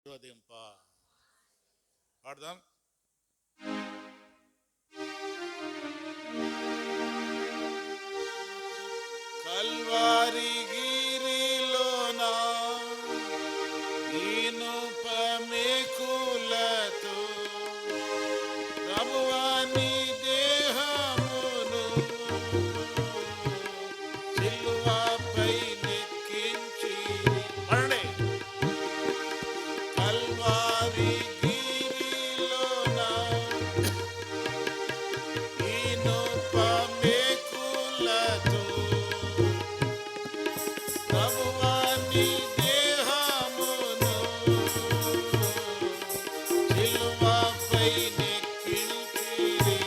ఆశీర్వదింప పాడదాం. కల్వారి గిరిలోనా ఇనుప మేకులతో ప్రభువాని దేహమును సిలువపై నెక్కించి పడండి. కల్వారి గిరిలోనా ఇనుప మేకులతో ప్రభువాని దేహమును సిలువపై నెక్కించిరి.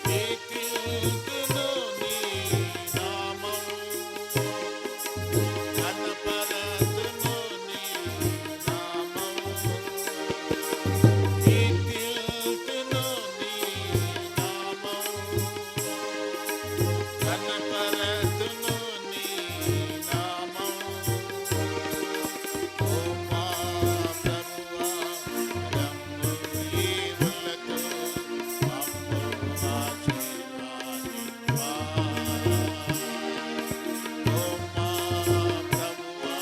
కీర్తింతును నీ నామము, ఘనపరతును నీ నామము. కీర్తింతును నీ నామము, ఘనపరతును నీ నామము. ఓ మా ప్రభువా, రమ్ము ఈవులతో మమ్ము ఆశీర్వదింపా. ఓ మా ప్రభువా,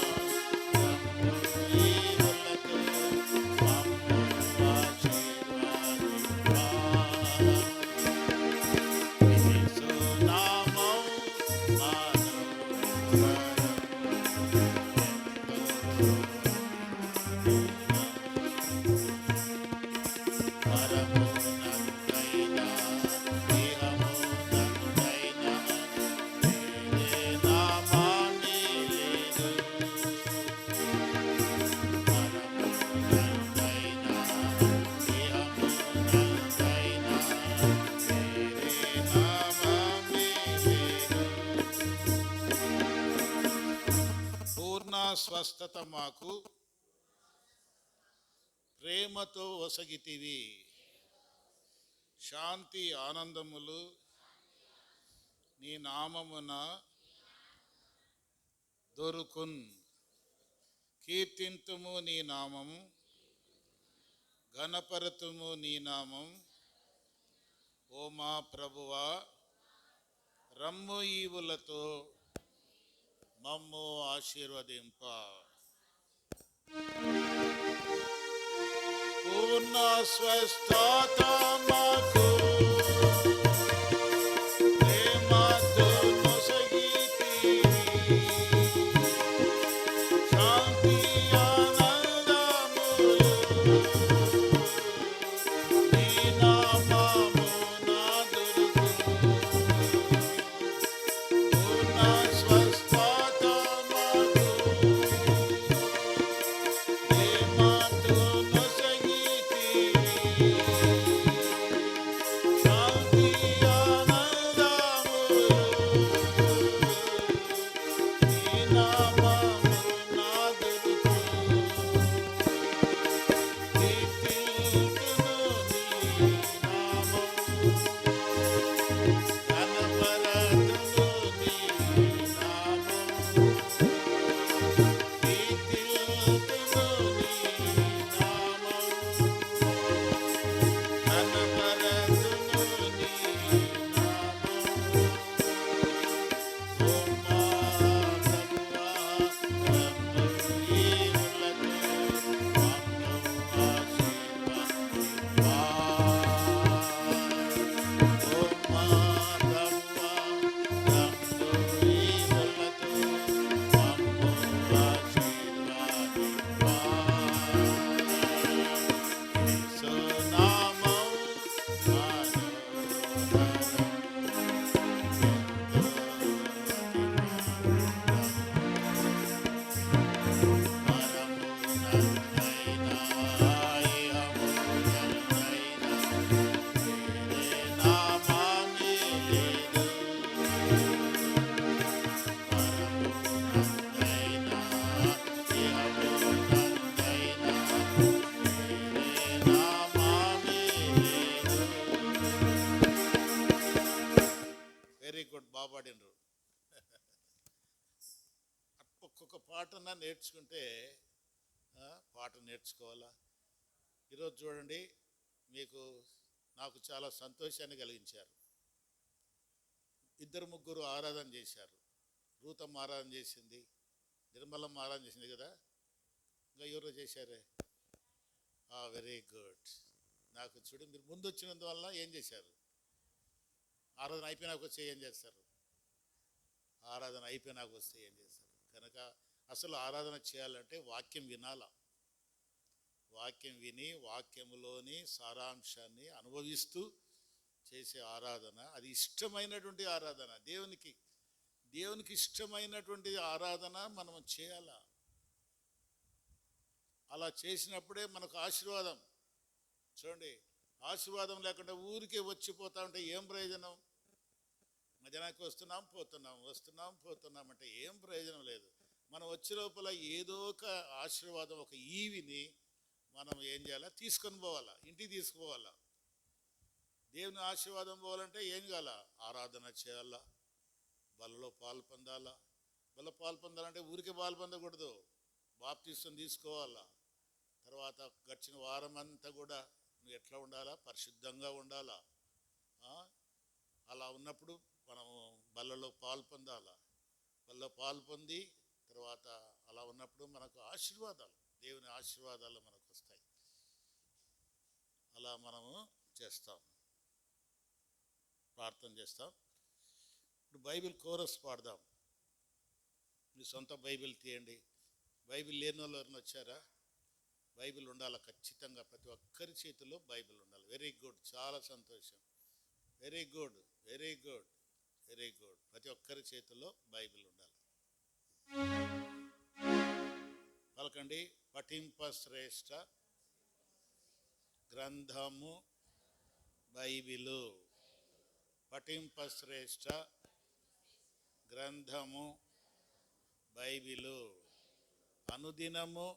రమ్ము ఈవులతో మమ్ము ఆశీర్వదింపా. యేసు నామం పరమునందైనా ఇహమునందైనా వేరే నామాన్ని లేదు. పరమునందైనా ఇహమునందైనా వేరే నామాన్ని లేదు. పూర్ణ స్వస్థత మాకు ప్రేమతో ఒసగితివి. శాంతి ఆనందములు నీ నామమున దొరుకున్. కీర్తింతుము నీ నామము, ఘనపరతుము నీ నామం. ఓ మా ప్రభువా, రమ్ము ఈవులతో మమ్ము ఆశీర్వదింప. పూర్ణ స్వస్థత మాకు ప్రేమతో నొసగితివి. శాంతి ఆనందములు నీ నామమున దొరుకును. పూర్ణ స్వస్థత మాకు ప్రేమతో నొసగితివి. శాంతి ఆనందములు నీ నామమున దొరుకును. కీర్తింతును నీ నామము, ఘనపరతును నీ నామము. కీర్తింతును నీ నామము, ఘనపరతును నీ నామము. ఓ మా ప్రభువా, రమ్ము ఈవులతో మమ్ము ఆశీర్వదింపా. ఓ మా ప్రభువా, రమ్ము ఈవులతో మమ్ము ఆశీర్వదింపా. యేసు నామం పరమునందైనా ఇహమునందైనా వేరే నామాన్ని లేదు. పరమునందైనా ఇహమునందైనా వేరే నామాన్ని లేదు. వెరీ గుడ్, బాగా పాడినరు. ఒక్కొక్క పాటన నేర్చుకుంటే నేర్చుకోవాలా. ఈరోజు చూడండి, నాకు చాలా సంతోషాన్ని కలిగించారు. 2-3 ఆరాధన చేశారు. రూతమ్మ ఆరాధన చేసింది, నిర్మలమ్మ ఆరాధన చేసింది కదా, ఇంకా ఎవరో చేశారే. Very good. నాకు చూడు, మీరు ముందు వచ్చినందువల్ల ఏం చేశారు? ఆరాధన అయిపోయినాక వస్తే ఏం చేస్తారు? ఆరాధన అయిపోయినాక వస్తే ఏం చేస్తారు? కనుక అసలు ఆరాధన చేయాలంటే వాక్యం వినాల. వాక్యం విని వాక్యములోని సారాంశాన్ని అనుభవిస్తూ చేసే ఆరాధన, అది ఇష్టమైనటువంటి ఆరాధన. దేవునికి ఇష్టమైనటువంటి ఆరాధన మనం చేయాలా. అలా చేసినప్పుడే మనకు ఆశీర్వాదం. చూడండి, ఆశీర్వాదం లేకుండా ఊరికే వచ్చిపోతా ఉంటే ఏం ప్రయోజనం? మధ్యాహ్నానికి వస్తున్నాం పోతున్నాం అంటే ఏం ప్రయోజనం లేదు. మనం వచ్చే లోపల ఏదో ఒక ఆశీర్వాదం, ఒక ఈవిని మనం ఏం చేయాలా? తీసుకొని పోవాలా, ఇంటికి తీసుకుపోవాలా. దేవుని ఆశీర్వాదం పోవాలంటే ఏం కావాలా? ఆరాధన చేయాలా, బలలో పాలు పొందాలా. పాలు పొందాలంటే ఊరికే పాలు పొందకూడదు, బాప్తిసం తీసుకోవాలా. తర్వాత గడిచిన వారం అంతా కూడా నువ్వు ఎట్లా ఉండాలా? పరిశుద్ధంగా ఉండాలా. అలా ఉన్నప్పుడు మనము బలలో పాలు పొందాలా. బలలో పాలు పొంది తర్వాత అలా ఉన్నప్పుడు మనకు ఆశీర్వాదాలు, దేవుని ఆశీర్వాదాలు మనకు వస్తాయి. అలా మనము చేస్తాం, ప్రార్థన చేస్తాం. ఇప్పుడు బైబిల్ కోరస్ పాడదాం. మీ సొంత బైబిల్ తీయండి. బైబిల్ లేని వాళ్ళు ఎవరైనా వచ్చారా? బైబిల్ ఉండాలి ఖచ్చితంగా. ప్రతి ఒక్కరి చేతిలో బైబిల్ ఉండాలి. వెరీ గుడ్, చాలా సంతోషం. Very good, very good, very good. ప్రతి ఒక్కరి చేతిలో బైబిల్ ఉండాలి. పలకండి, పఠింప శ్రేష్ఠ గ్రంథము బైబిలు. పఠింప శ్రేష్ఠ గ్రంథము బైబిలు. అనుదినము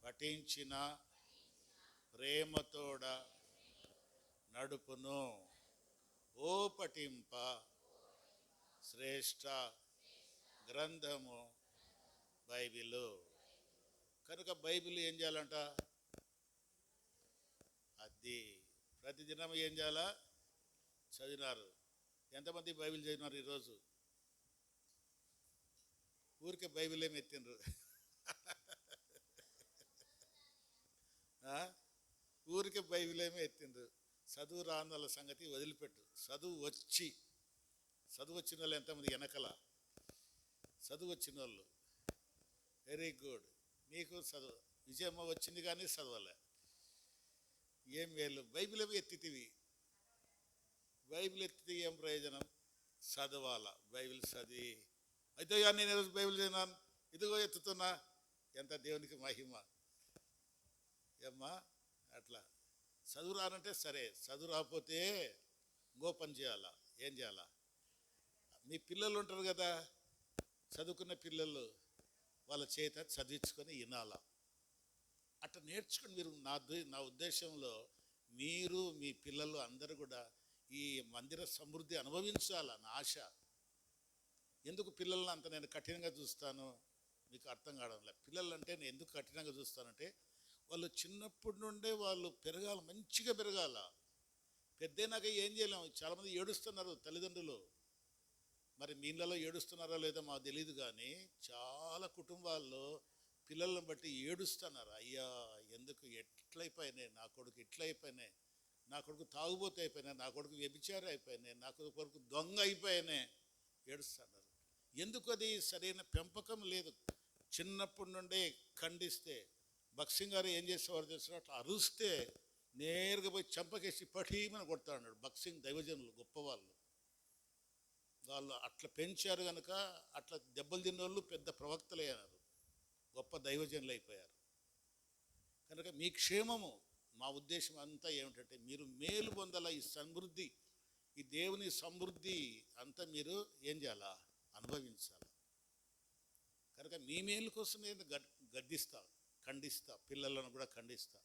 పఠించిన ప్రేమతోడ నడుపును. ఓ పఠింప శ్రేష్ఠ గ్రంథము బైబిలు. కనుక బైబిల్ ఏం చేయాలంట? అది ప్రతిదినం ఏం చేయాలా? చదివినారు. ఎంతమంది బైబిల్ చదివినారు ఈరోజు? ఊరికే బైబిల్ ఏమి ఎత్తిండ్రు? ఊరికే బైబిల్ ఏమి ఎత్తిండ్రు? చదువు రాని వాళ్ళ సంగతి వదిలిపెట్టు. చదువు వచ్చిన వాళ్ళు ఎంతమంది వెనకల? చదువు వచ్చిన వాళ్ళు వెరీ గుడ్. నీకు చదువు విజయమ్మ వచ్చింది కానీ చదవలే. ఏం వేలు బైబిల్ ఏమి ఎత్తితివి? బైబిల్ ఎత్తితే ఏం ప్రయోజనం? చదవాలా. బైబిల్ చదివి అయితే నేను ఈరోజు బైబిల్ చదివినాను, ఇదిగో ఎత్తుతున్నా. ఎంత దేవునికి మహిమ ఏమ్మా. అట్లా చదువు రానంటే సరే, చదువు రాకపోతే ఇంకో పని చేయాలా. ఏం చేయాలా? మీ పిల్లలు ఉంటారు కదా, చదువుకున్న పిల్లలు, వాళ్ళ చేత చదివించుకొని వినాలా. అట్లా నేర్చుకుని మీరు, నా ఉద్దేశంలో మీరు మీ పిల్లలు అందరూ కూడా ఈ మందిర సమృద్ధి అనుభవించాలని ఆశ. ఎందుకు పిల్లలను అంత నేను కఠినంగా చూస్తాను మీకు అర్థం కావడంలే. పిల్లలు అంటే నేను ఎందుకు కఠినంగా చూస్తానంటే, వాళ్ళు చిన్నప్పటి నుండే వాళ్ళు పెరగాలి, మంచిగా పెరగాల. పెద్దయినాక ఏం చేయలేము. చాలామంది ఏడుస్తున్నారు తల్లిదండ్రులు. మరి మీ ఇళ్ళలో ఏడుస్తున్నారో లేదో మాకు తెలియదు, కానీ చాలా కుటుంబాల్లో పిల్లలను బట్టి ఏడుస్తున్నారు. అయ్యా ఎందుకు ఎట్లయిపోయినాయి నా కొడుకు, ఎట్లయిపోయినాయి నా కొడుకు, తాగుబోతు అయిపోయినాయి నా కొడుకు, వ్యభిచారి అయిపోయినాయి నా కొడుకు, దొంగ అయిపోయినాయి ఏడుస్తున్నారు. ఎందుకు? అది సరైన పెంపకం లేదు. చిన్నప్పటి నుండే ఖండిస్తే, బక్సింగ్ గారు ఏం చేసేవారు తెలుసు, అట్లా అరుస్తే నేరుగా పోయి చంపకేసి పఠీమని కొడతా ఉన్నాడు. బక్సింగ్ దైవజనులు గొప్పవాళ్ళు, వాళ్ళు అట్లా పెంచారు కనుక అట్లా దెబ్బలు తిన్న వాళ్ళు పెద్ద ప్రవక్తలు అయ్యారు, గొప్ప దైవజనులు అయిపోయారు. కనుక మీ క్షేమము మా ఉద్దేశం అంతా ఏమిటంటే, మీరు మేలు పొందాల. ఈ సమృద్ధి, ఈ దేవుని సమృద్ధి అంతా మీరు ఏం చేయాలా? అనుభవించాలి. కనుక మీ మేలు కోసం నేను ఖండిస్తా, పిల్లలను కూడా ఖండిస్తా.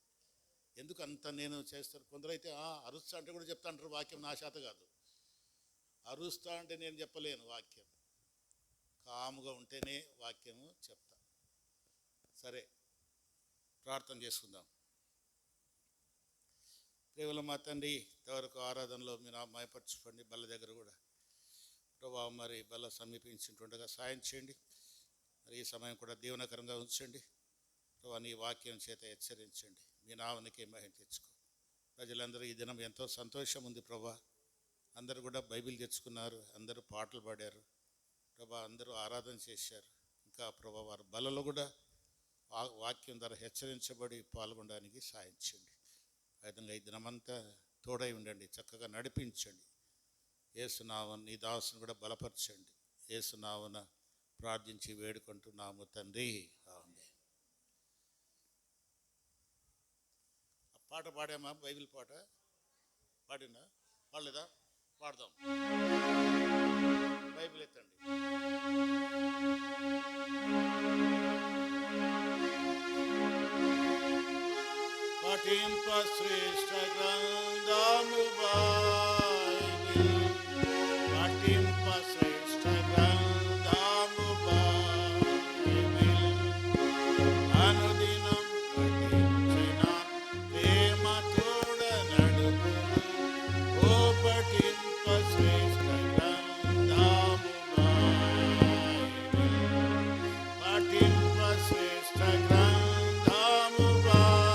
ఎందుకు అంత నేను చేస్తాను? కొందరైతే అరుస్తా అంటే కూడా చెప్తా అంటారు, వాక్యం నా చేత కాదు. అరుస్తా అంటే నేను చెప్పలేను వాక్యం, కాముగా ఉంటేనే వాక్యము చెప్తా. సరే, ప్రార్థన చేసుకుందాం. కేవలం మా తండ్రి ఇంతవరకు ఆరాధనలో మీరు మయపరచుకోండి. బల్ల దగ్గర కూడా ప్రభావం మరి బల్ల సమీపించుంటుండగా సాయం చేయండి. మరి ఈ సమయం కూడా దీవనకరంగా ఉంచండి ప్రభావ. నీ వాక్యం చేత హెచ్చరించండి. మీ నామనికి మహిమ తెచ్చుకో. ప్రజలందరూ ఈ దినం ఎంతో సంతోషం ఉంది ప్రభా. అందరూ కూడా బైబిల్ తెచ్చుకున్నారు, అందరూ పాటలు పాడారు ప్రభా, అందరూ ఆరాధన చేశారు. ఇంకా ప్రభా వారి బలలో కూడా వాక్యం ద్వారా హెచ్చరించబడి పాల్గొనడానికి సాయం చేయండి. ఆ విధంగా ఈ దినమంతా తోడై ఉండండి, చక్కగా నడిపించండి. యేసునామమున నీ దాసుని కూడా బలపరచండి. యేసునామమున ప్రార్థించి వేడుకుంటున్నాము తండ్రి, ఆమేన్. ఆ పాట పాడామా? బైబిల్ పాట పాడినా? పాడలేదా? పాడదాం. బైబిల్ ఎత్తండి. పఠింప శ్రేష్ఠ గ్రంథము బైబిల్, పఠింప శ్రేష్ఠ గ్రంథము బైబిల్, అనుదినం పఠించిన ప్రేమ తోడ నడుపును. ఓ పఠింప శ్రేష్ఠ గ్రంథము బైబిల్, పఠింప శ్రేష్ఠ గ్రంథము బైబిల్,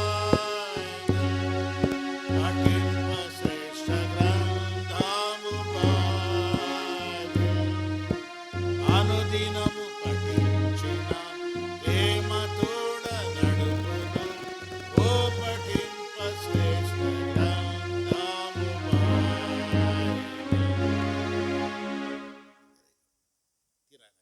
పఠింప శ్రేష్ఠ గ్రంథము బైబిల్, అనుదినము పఠించిన ప్రేమ తోడ నడుపును. ఓ పఠింప శ్రేష్ఠ గ్రంథము బైబిల్. తీరానా?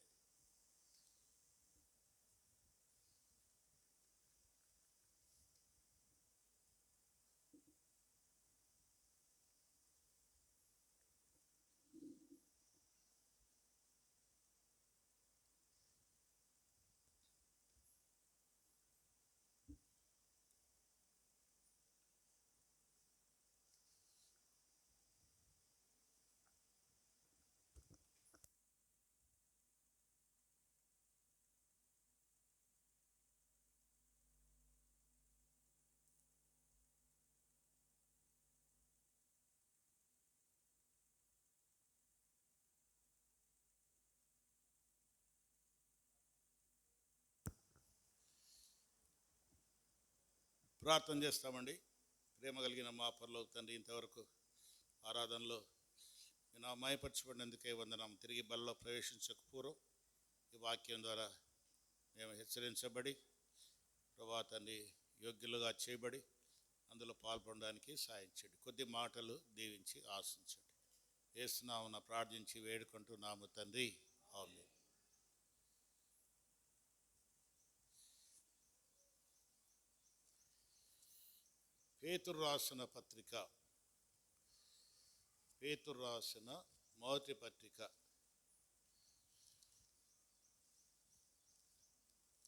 ప్రార్థన చేస్తామండి. ప్రేమ కలిగిన మా పరలోక తండ్రి, ఇంతవరకు ఆరాధనలో నేను మయపరచబడినందుకే వందనం. తిరిగి బలలో ప్రవేశించక పూర్వం ఈ వాక్యం ద్వారా మేము హెచ్చరించబడి ప్రభా తండ్రి యోగ్యులుగా చేయబడి అందులో పాల్పడడానికి సాయం చేయండి. కొద్ది మాటలు దీవించి ఆశించండి. యేసునామమున ప్రార్థించి వేడుకుంటున్నాము తండ్రి, ఆమేన్. పేతురు రాసిన పత్రిక, పేతురు రాసిన మొదటి పత్రిక,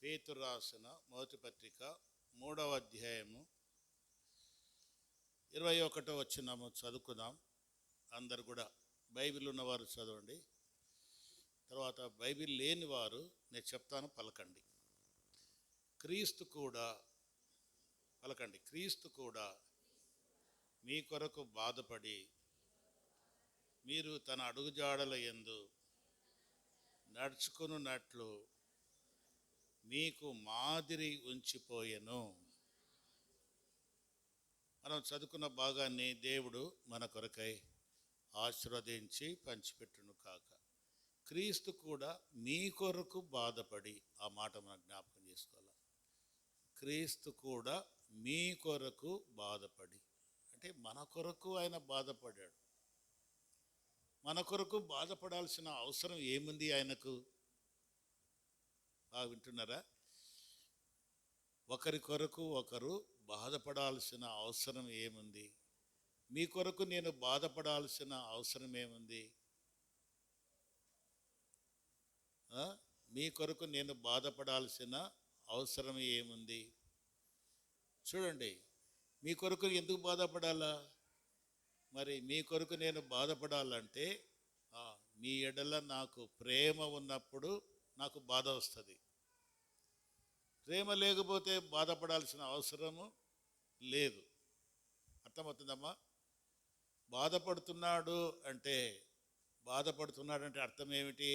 పేతురు రాసిన మొదటి పత్రిక 3వ అధ్యాయము 21వ వచనము చదువుకుందాం. అందరు కూడా బైబిల్ ఉన్నవారు చదవండి. తర్వాత బైబిల్ లేని వారు నేను చెప్తాను పలకండి. క్రీస్తు కూడా, పలకండి, క్రీస్తు కూడా మీ కొరకు బాధపడి మీరు తన అడుగుజాడల యందు నడుచుకున్నట్లు మీకు మాదిరి ఉంచిపోయెను. మనం చదువుకున్న భాగాన్ని దేవుడు మన కొరకై ఆశీర్వదించి పంచిపెట్టును కాక. క్రీస్తు కూడా మీ కొరకు బాధపడి, ఆ మాట మనం జ్ఞాపకం చేసుకోవాలి. క్రీస్తు కూడా మీ కొరకు బాధపడి, అంటే మన కొరకు ఆయన బాధపడ్డాడు. మన కొరకు బాధపడాల్సిన అవసరం ఏముంది ఆయనకు? బాగా వింటున్నారా? ఒకరి కొరకు ఒకరు బాధపడాల్సిన అవసరం ఏముంది? మీ కొరకు నేను బాధపడాల్సిన అవసరం ఏముంది? మీ కొరకు నేను బాధపడాల్సిన అవసరం ఏముంది? చూడండి, మీ కొరకు ఎందుకు బాధపడాలా? మరి మీ కొరకు నేను బాధపడాలంటే మీ ఎడల నాకు ప్రేమ ఉన్నప్పుడు నాకు బాధ వస్తుంది. ప్రేమ లేకపోతే బాధపడాల్సిన అవసరము లేదు. అర్థమవుతుందమ్మా? బాధపడుతున్నాడు అంటే అర్థం ఏమిటి?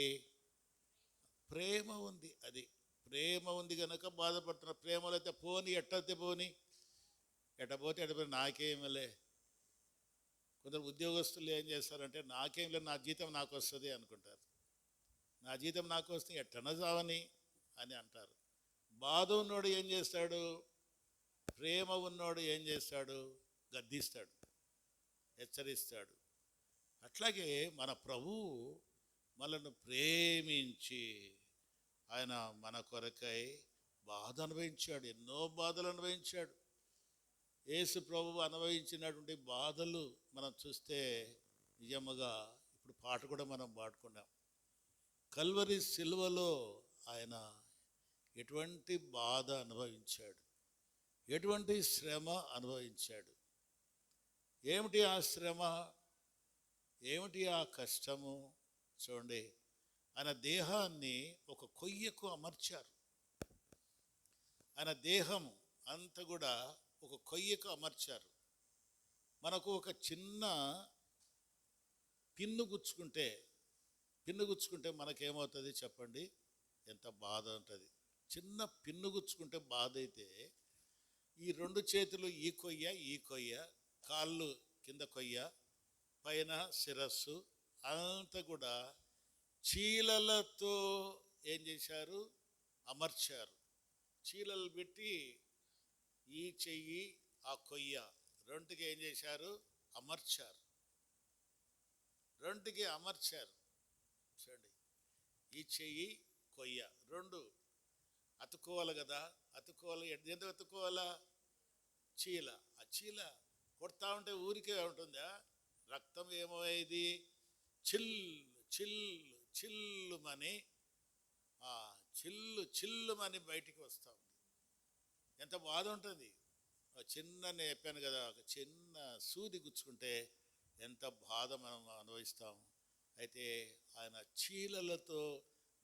ప్రేమ ఉంది. అది ప్రేమ ఉంది కనుక బాధపడుతున్నా. ప్రేమలో అయితే పోని ఎట్టయితే పోని, ఎట్టపోతే ఎట్టపోయి నాకేమలే. కొందరు ఉద్యోగస్తులు ఏం చేస్తారంటే నాకేం లేదు, నా జీతం నాకు వస్తుంది అనుకుంటారు. నా జీతం నాకు వస్తే ఎట్టన చావని అని అంటారు. బాధ ఉన్నోడు ఏం చేస్తాడు? ప్రేమ ఉన్నోడు ఏం చేస్తాడు? గద్దిస్తాడు, హెచ్చరిస్తాడు. అట్లాగే మన ప్రభువు మనల్ని ప్రేమించి ఆయన మన కొరకై బాధ అనుభవించాడు, ఎన్నో బాధలు అనుభవించాడు. యేసు ప్రభువు అనుభవించినటువంటి బాధలు మనం చూస్తే నిజముగా ఇప్పుడు పాట కూడా మనం పాడుకున్నాం. కల్వరి సిలువలో ఆయన ఎటువంటి బాధ అనుభవించాడు, ఎటువంటి శ్రమ అనుభవించాడు. ఏమిటి ఆ శ్రమ, ఏమిటి ఆ కష్టము? చూడండి, ఆయన దేహాన్ని ఒక కొయ్యకు అమర్చారు. ఆయన దేహం అంతా కూడా ఒక కొయ్యకు అమర్చారు. మనకు ఒక చిన్న పిన్ను గుచ్చుకుంటే మనకేమవుతుంది చెప్పండి? ఎంత బాధ ఉంటుంది. చిన్న పిన్ను గుచ్చుకుంటే బాధ అయితే ఈ రెండు చేతులు ఈ కొయ్య, కాళ్ళు కింద కొయ్య, పైన శిరస్సు అంతా కూడా చీలలతో ఏం చేశారు? అమర్చారు. చీలలు పెట్టి ఈ చెయ్యి ఆ కొయ్య రెండుకి ఏం చేశారు? అమర్చారు. రెండుకి అమర్చారు. చూడండి, ఈ చెయ్యి కొయ్య రెండు అతుక్కోవాలి కదా. అతుక్కోవాలి. ఎందుకు అతుక్కోవాలా? చీల. ఆ చీల కొడతా ఉంటే ఊరికే ఉంటుందా? రక్తం ఏమయ్యేది? చిల్లుమని చిల్లుమని బయటికి వస్తూ ఉంది. ఎంత బాధ ఉంటుంది. చిన్న నేను చెప్పాను కదా, ఒక చిన్న సూది గుచ్చుకుంటే ఎంత బాధ మనం అనుభవిస్తాం. అయితే ఆయన చీలలతో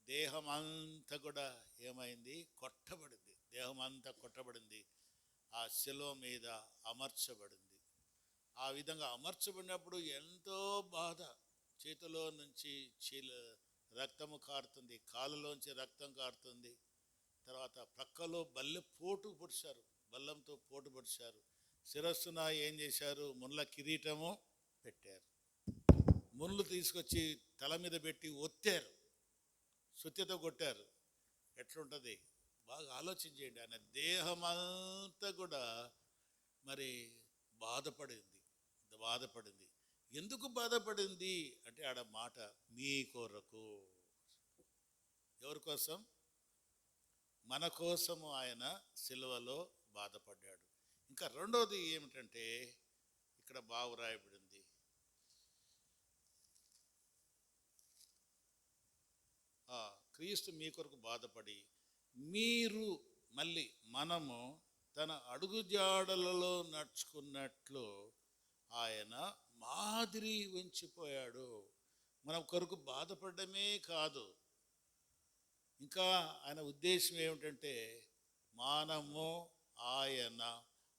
దేహం అంతా కూడా ఏమైంది? కొట్టబడింది. దేహం అంతా కొట్టబడింది, ఆ శిలువ మీద అమర్చబడింది. ఆ విధంగా అమర్చబడినప్పుడు ఎంతో బాధ. చేతిలో నుంచి రక్తము కారుతుంది, కాళ్ళలోంచి రక్తం కారుతుంది. తర్వాత ప్రక్కలో బల్లంతో పోటు పొడిచారు. శిరస్సున ఏం చేశారు? ముళ్ళ కిరీటము పెట్టారు. ముళ్ళు తీసుకొచ్చి తల మీద పెట్టి ఒత్తారు, సుత్తితో కొట్టారు. ఎట్లుంటుంది? బాగా ఆలోచించేయండి. ఆయన దేహమంతా కూడా మరి బాధపడింది. ఎందుకు బాధపడింది అంటే ఆడ మాట, మీ కొరకు. ఎవరి కోసం? మన కోసము ఆయన సిలువలో బాధపడ్డాడు. ఇంకా రెండోది ఏమిటంటే ఇక్కడ బాగు రాయబడింది, క్రీస్తు మీ కొరకు బాధపడి మనము తన అడుగుజాడలలో నడుచుకున్నట్లు ఆయన మాదిరి ఉంచిపోయాడు. మన కొరకు బాధపడమే కాదు, ఇంకా ఆయన ఉద్దేశం ఏమిటంటే మనము ఆయన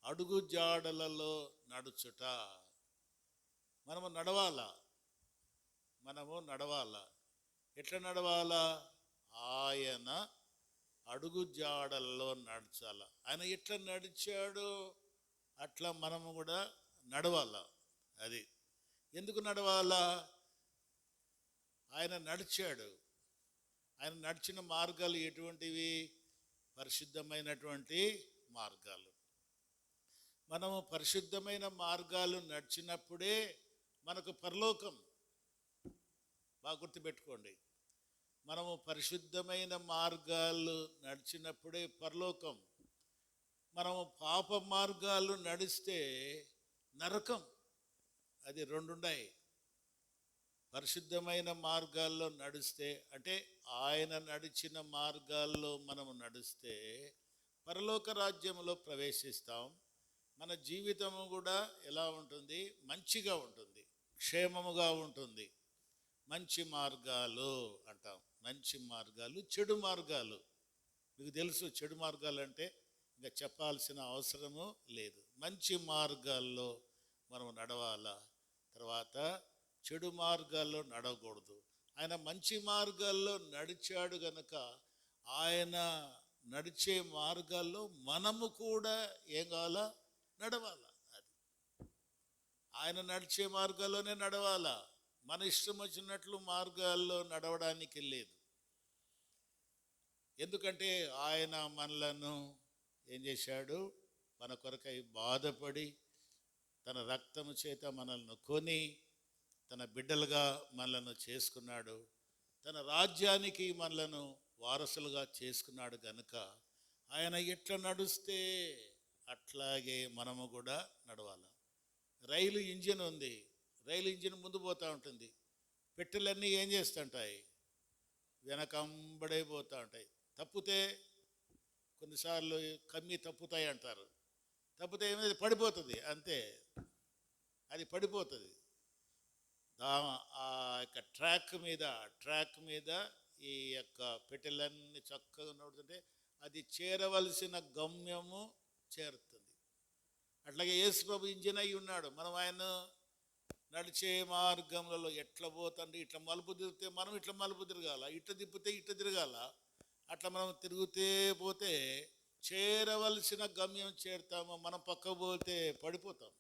అడుగుజాడలలో నడుచుట. మనము నడవాలా. ఎట్లా నడవాలా? ఆయన అడుగుజాడల్లో నడచాల. ఆయన ఎట్లా నడిచాడో అట్లా మనము కూడా నడవాలా. అది ఎందుకు నడవాలా? ఆయన నడిచాడు. ఆయన నడిచిన మార్గాలు ఎటువంటివి? పరిశుద్ధమైనటువంటి మార్గాలు. మనము పరిశుద్ధమైన మార్గాలు నడిచినప్పుడే మనకు పరలోకం. బాగా గుర్తుపెట్టుకోండి, మనము పరిశుద్ధమైన మార్గాలు నడిచినప్పుడే పరలోకం. మనము పాప మార్గాలు నడిస్తే నరకం. అది రెండున్నాయి. పరిశుద్ధమైన మార్గాల్లో నడిస్తే అంటే ఆయన నడిచిన మార్గాల్లో మనము నడిస్తే పరలోక రాజ్యంలో ప్రవేశిస్తాం. మన జీవితము కూడా ఎలా ఉంటుంది? మంచిగా ఉంటుంది, క్షేమముగా ఉంటుంది. మంచి మార్గాలు అంటాం. మంచి మార్గాలు, చెడు మార్గాలు మీకు తెలుసు చెడు మార్గాలంటే ఇంకా చెప్పాల్సిన అవసరము లేదు. మంచి మార్గాల్లో మనం నడవాలా. తర్వాత చెడు మార్గాల్లో నడవకూడదు. ఆయన మంచి మార్గాల్లో నడిచాడు గనక ఆయన నడిచే మార్గాల్లో మనము కూడా ఏం కావాలా? నడవాలా. అది ఆయన నడిచే మార్గాల్లోనే నడవాలా. మన ఇష్టం వచ్చినట్లు మార్గాల్లో నడవడానికి లేదు. ఎందుకంటే ఆయన మనలను ఏం చేశాడు? మన కొరకై బాధపడి తన రక్తము చేత మనల్ని కొని తన బిడ్డలుగా మనలను చేసుకున్నాడు. తన రాజ్యానికి మనలను వారసులుగా చేసుకున్నాడు గనుక ఆయన ఎట్లా నడుస్తే అట్లాగే మనము కూడా నడవాలి. రైలు ఇంజిన్ ఉంది. రైలు ఇంజిన్ ముందు పోతూ ఉంటుంది. పెట్టెలన్నీ ఏం చేస్తుంటాయి? వెనకంబడే పోతూ ఉంటాయి. తప్పితే కొన్నిసార్లు కమ్మి తప్పుతాయి అంటారు. తప్పితే ఏమైనా పడిపోతుంది, అంతే, అది పడిపోతుంది. ఆ యొక్క ట్రాక్ మీద ఈ యొక్క పెట్టెలన్నీ చక్కగా నడుతుంటే అది చేరవలసిన గమ్యము చేరుతుంది. అట్లాగే యేసుప్రభు ఇంజిన్ అయి ఉన్నాడు. మనం ఆయన నడిచే మార్గంలో ఎట్లా పోతుంటే ఇట్లా మలుపు తిరిగితే మనం ఇట్లా మలుపు తిరగాల, ఇట్లా తిప్పితే ఇట్లా తిరగాల. అట్లా మనం తిరుగుతే పోతే చేరవలసిన గమ్యం చేరుతాము. మనం పక్క పోతే పడిపోతాం,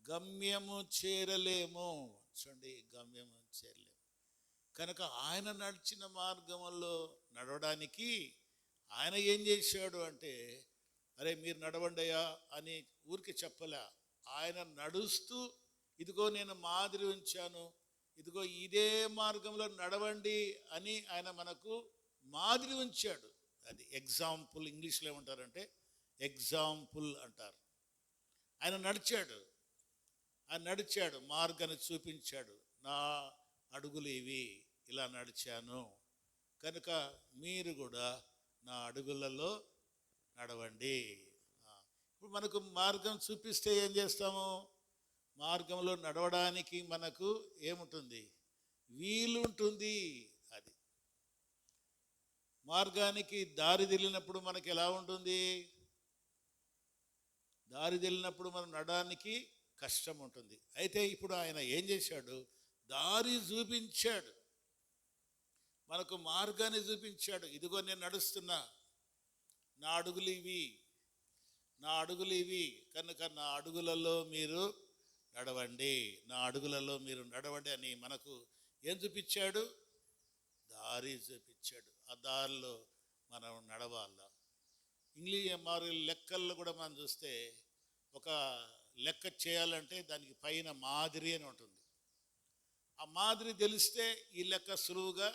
గమ్యము చేరలేము. చూడండి, గమ్యము చేరలేము. కనుక ఆయన నడిచిన మార్గంలో నడవడానికి ఆయన ఏం చేశాడు అంటే, అరే మీరు నడవండియా అని ఊరికి చెప్పలే. ఆయన నడుస్తూ ఇదిగో నేను మాదిరి ఉంచాను, ఇదిగో ఇదే మార్గంలో నడవండి అని ఆయన మనకు మాదిరి ఉంచాడు. అది ఎగ్జాంపుల్. ఇంగ్లీష్లో ఏమంటారంటే ఎగ్జాంపుల్ అంటారు. ఆయన నడిచాడు, మార్గాన్ని చూపించాడు. నా అడుగులు ఇవి, ఇలా నడిచాను కనుక మీరు కూడా నా అడుగులలో నడవండి. ఇప్పుడు మనకు మార్గం చూపిస్తే ఏం చేస్తాము? మార్గంలో నడవడానికి మనకు ఏముంటుంది? వీలుంటుంది. అది మార్గానికి దారి తెలియనప్పుడు మనకి ఎలా ఉంటుంది? దారి తెలియనప్పుడు మనం నడవడానికి కష్టం ఉంటుంది. అయితే ఇప్పుడు ఆయన ఏం చేశాడు? దారి చూపించాడు, మనకు మార్గాన్ని చూపించాడు. ఇదిగో నేను నడుస్తున్నా, నా అడుగులు ఇవి కనుక నా అడుగులలో మీరు నడవండి అని మనకు ఏం చూపించాడు? దారి చూపించాడు. ఆ దారిలో మనం నడవాల. లెక్కల్లో కూడా మనం చూస్తే ఒక లెక్క చేయాలంటే దానికి పైన మాదిరి అని ఉంటుంది. ఆ మాదిరి తెలిస్తే ఈ లెక్క సులువుగా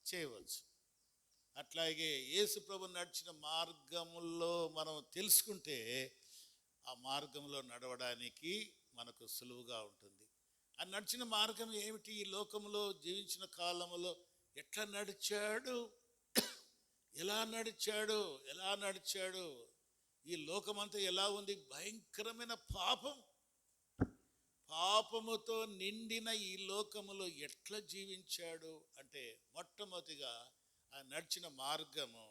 చేయవచ్చు. అట్లాగే యేసు ప్రభు నడిచిన మార్గముల్లో మనం తెలుసుకుంటే ఆ మార్గంలో నడవడానికి మనకు సులువుగా ఉంటుంది. ఆ నడిచిన మార్గం ఏమిటి? ఈ లోకంలో జీవించిన కాలంలో ఎట్లా నడిచాడు, ఎలా నడిచాడు, ఈ లోకమంతా ఎలా ఉంది? భయంకరమైన పాపముతో నిండిన ఈ లోకములో ఎట్లా జీవించాడు అంటే, మొట్టమొదటిగా ఆ నడిచిన మార్గము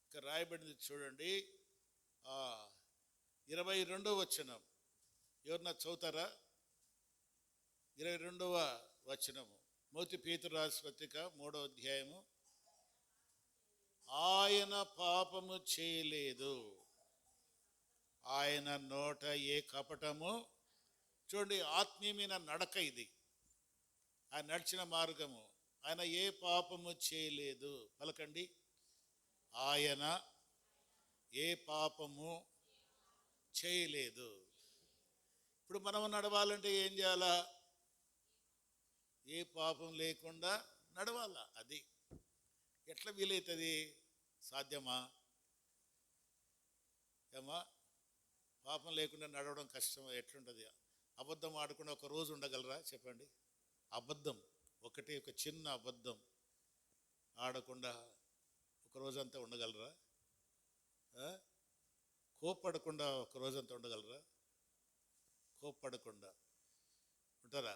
ఇక్కడ రాయబడింది చూడండి. 22వ వచనం ఎవరన్నా చదువుతారా? 22వ వచనము, మొదటి పేతురు రాసిన పత్రిక 3వ అధ్యాయము. ఆయన పాపము చేయలేదు, ఆయన నోట ఏ కపటము. చూడండి, ఆత్మీయమైన నడక ఇది. ఆయన నడిచిన మార్గము. ఆయన ఏ పాపము చేయలేదు. పలకండి, ఆయన ఏ పాపము చేయలేదు. ఇప్పుడు మనం నడవాలంటే ఏం చేయాలా? ఏ పాపం లేకుండా నడవాలా. అది ఎట్లా వీలవుతుంది? సాధ్యమా? ఏమా, పాపం లేకుండా నడవడం కష్టం. ఎట్లుంటుంది? అబద్ధం ఆడకుండా ఒక రోజు ఉండగలరా? చెప్పండి. అబద్ధం ఒకటి, ఒక చిన్న అబద్ధం ఆడకుండా ఒక రోజంతా ఉండగలరా? కోప్పడకుండా ఒక రోజంతా ఉండగలరా? కోప్పడకుండా ఉంటారా?